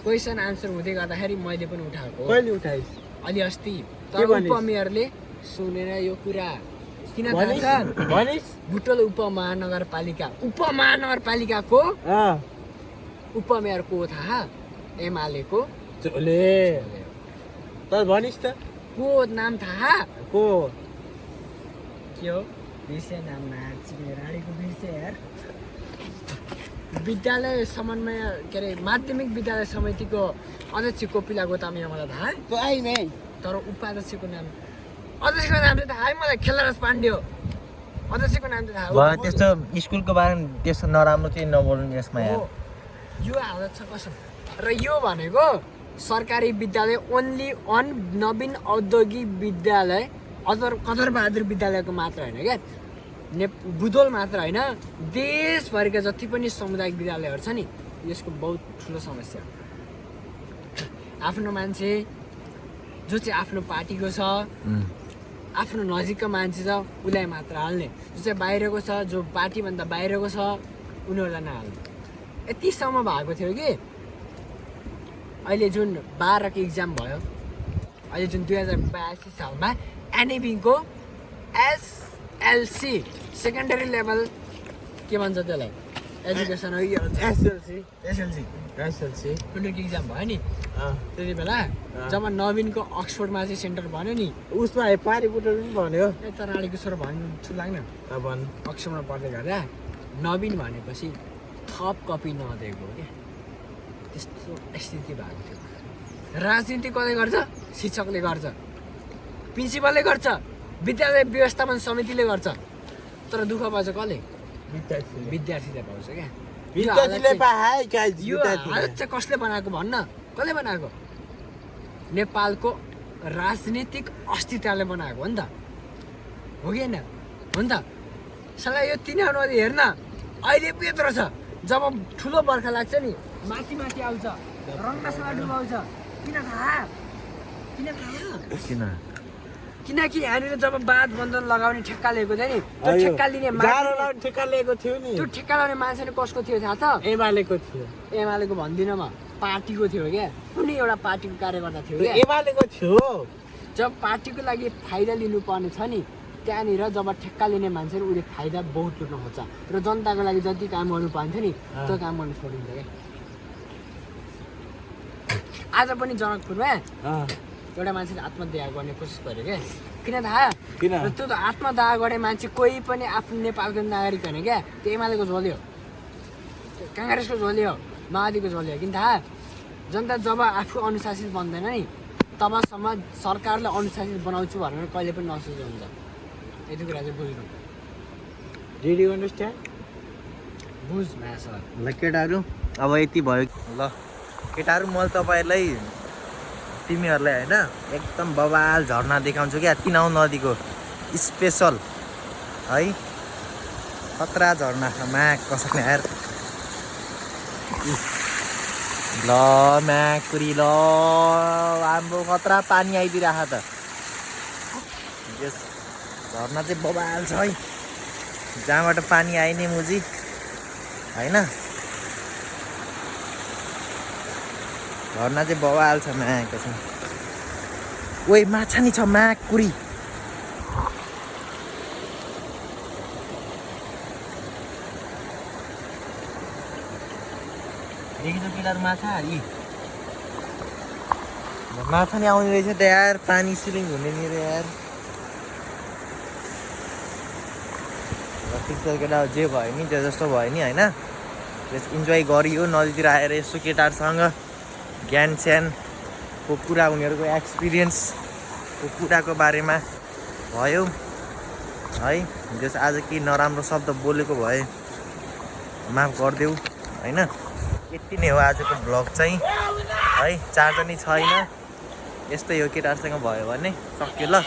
क्वेसन आन्सर हुँदै गर्दाखेरि मैले पनि उठाएको हो कहिले उठाइस् अलि अस्ति के तर भनिस्? उपमेयरले सुनेन यो कुरा किन थाहा भनिस् छ भनिस् बुटोल उपमहानगरपालिकाको अँ उपमेयर को हो थाहा एमालेको झोले त भनिस् त को नाम थाहा को के हो बिर्से नाम नाचिने रानीको बिर्से यार विद्यालय समन्वय के अरे माध्यमिक विद्यालय समितिको अध्यक्ष कोपिला गोतामी मलाई थाहा तो आइ नै तर उपाध्यक्षको नाम अध्यक्षको नाम चाहिँ थाहा है मलाई खेलराज पाण्डे हो अध्यक्षको नाम चाहिँ थाहा भयो त्यस्तो स्कुलको बारेमा त्यस्तो नराम्रो चाहिँ नबोल्नु यसमा यार हो यो हालत छ कसम र यो भनेको सरकारी विद्यालय ओन्ली अन नवीन औद्योगिक विद्यालय कदरबहादुर विद्यालयको मात्र होइन क्या बुधोल मात्र होइन देशभरिका जति पनि सामुदायिक विद्यालयहरू छ नि यसको बहुत ठुलो समस्या आफ्नो मान्छे जो चाहिँ आफ्नो पार्टीको छ आफ्नो नजिकको मान्छे छ उसलाई मात्र हाल्ने जो चाहिँ बाहिरको छ जो पार्टीभन्दा बाहिरको छ उनीहरूलाई नहाल्ने यतिसम्म भएको थियो कि अहिले जुन 12को इक्जाम भयो अहिले जुन 2082 सालमा एनएबीको एसएलसी सेकेन्डरी लेभल के भन्छ त्यसलाई एजुकेसन हो यो एसएलसी एसएलसी टुन्टीको इक्जाम भयो नि त्यति बेला जब नवीनको अक्सफोर्डमा चाहिँ सेन्टर भन्यो नि उसमा पारिपुटर पनि भन्यो यता राणीको स्वर भन्छु लाग्न भन् अक्सफोर्डमा पढ्दै गर्दा नवीन भनेपछि थप कपी नदिएको हो क्या त्यस्तो स्थिति भएको थियो राजनीति कसले गर्छ शिक्षकले गर्छ प्रिन्सिपलले गर्छ विद्यालय व्यवस्थापन समितिले गर्छ तर दुःख पाउँछ कसले विद्यार्थीले पाउँछ क्या विद्यार्थीले पाए यो हालत चाहिँ कसले बनाएको भन्न कसले बनाएको नेपालको राजनीतिक अस्तित्वले बनाएको हो नि त हो कि होइन हो नि त सल्लाह यो तिनीहरू हेर्न अहिले पो यत्रो छ जब ठुलो बर्खा लाग्छ नि माथि माथि आउँछ रङ्गासँग डुबाउँछ किन थाहा किनकि यहाँनिर जब बाँध बन्धन लगाउने ठेक्का लिएको थियो नि त्यो ठेक्का लिने ठेक्का लिएको थियो नि त्यो ठेक्का लाउने मान्छे कसको थियो थाहा छ एमालेको थियो एमालेको भन्दिनँ म पार्टीको थियो क्या कुनै एउटा पार्टीको कार्यकर्ता थियो क्या एमालेको थियो जब पार्टीको लागि फाइदा लिनुपर्ने छ नि त्यहाँनिर जब ठेक्का लिने मान्छेहरू उसले फाइदा बहुत लुट्न खोज्छ र जनताको लागि जति काम गर्नु पाइन्थ्यो नि त्यो काम गर्नु छोडिन्छ क्या आज पनि जनकपुरमा एउटा मान्छेले आत्मदाह गर्ने कोसिस गर्यो क्या किन थाहा किन त्यो त आत्मदाह गर्ने मान्छे कोही पनि आफ्नो नेपालको नागरिक होइन क्या त्यो एमालेको झोल्यो काङ्ग्रेसको झोल्यो माओवादीको झोल्यो किन थाहा जनता जब आफू अनुशासित बन्दैन नि तबसम्म सरकारले अनुशासित बनाउँछु भनेर कहिले पनि नसोच्नु हुन्छ यति कुरा चाहिँ बुझ्नु डिड यु अन्डरस्ट्यान्ड बुझ मासर ल केटाहरू अब यति भयो ल केटाहरू मैले तपाईँहरूलाई तिमीहरूलाई होइन एकदम बवाल झर्ना देखाउँछु क्या तिनाउ नदीको स्पेसल है खतरा झर्ना म्याक कसम यार ल म्याकुरी ल हाम्रो खतरा पानी आइदिइरहेको त यस झर्ना चाहिँ बवाल छ है जहाँबाट पानी आइने मुजी होइन झर्ना चाहिँ बवाल छ म्याक कसम ओइ माछा नि छ म्याकुरी देखि त पिलार माछा यी माछा नि आउने रहेछ त यार पानी सिलिङ हुने नि रे यार ठिक छ केटा जे भयो नि त्यो जस्तो भयो नि होइन त्यस इन्जोय गरियो नदीतिर आएर यसो केटाहरूसँग ज्ञान स्यानको कुरा उनीहरूको एक्सपिरियन्सको कुराको बारेमा भयो है जस आज केही नराम्रो शब्द बोलेको भए माफ गरिदेऊ होइन यति नै हो आजको भ्लग चाहिँ है चार्जर नै छैन यस्तै हो केटाहरूसँग भयो भने सक्यो ल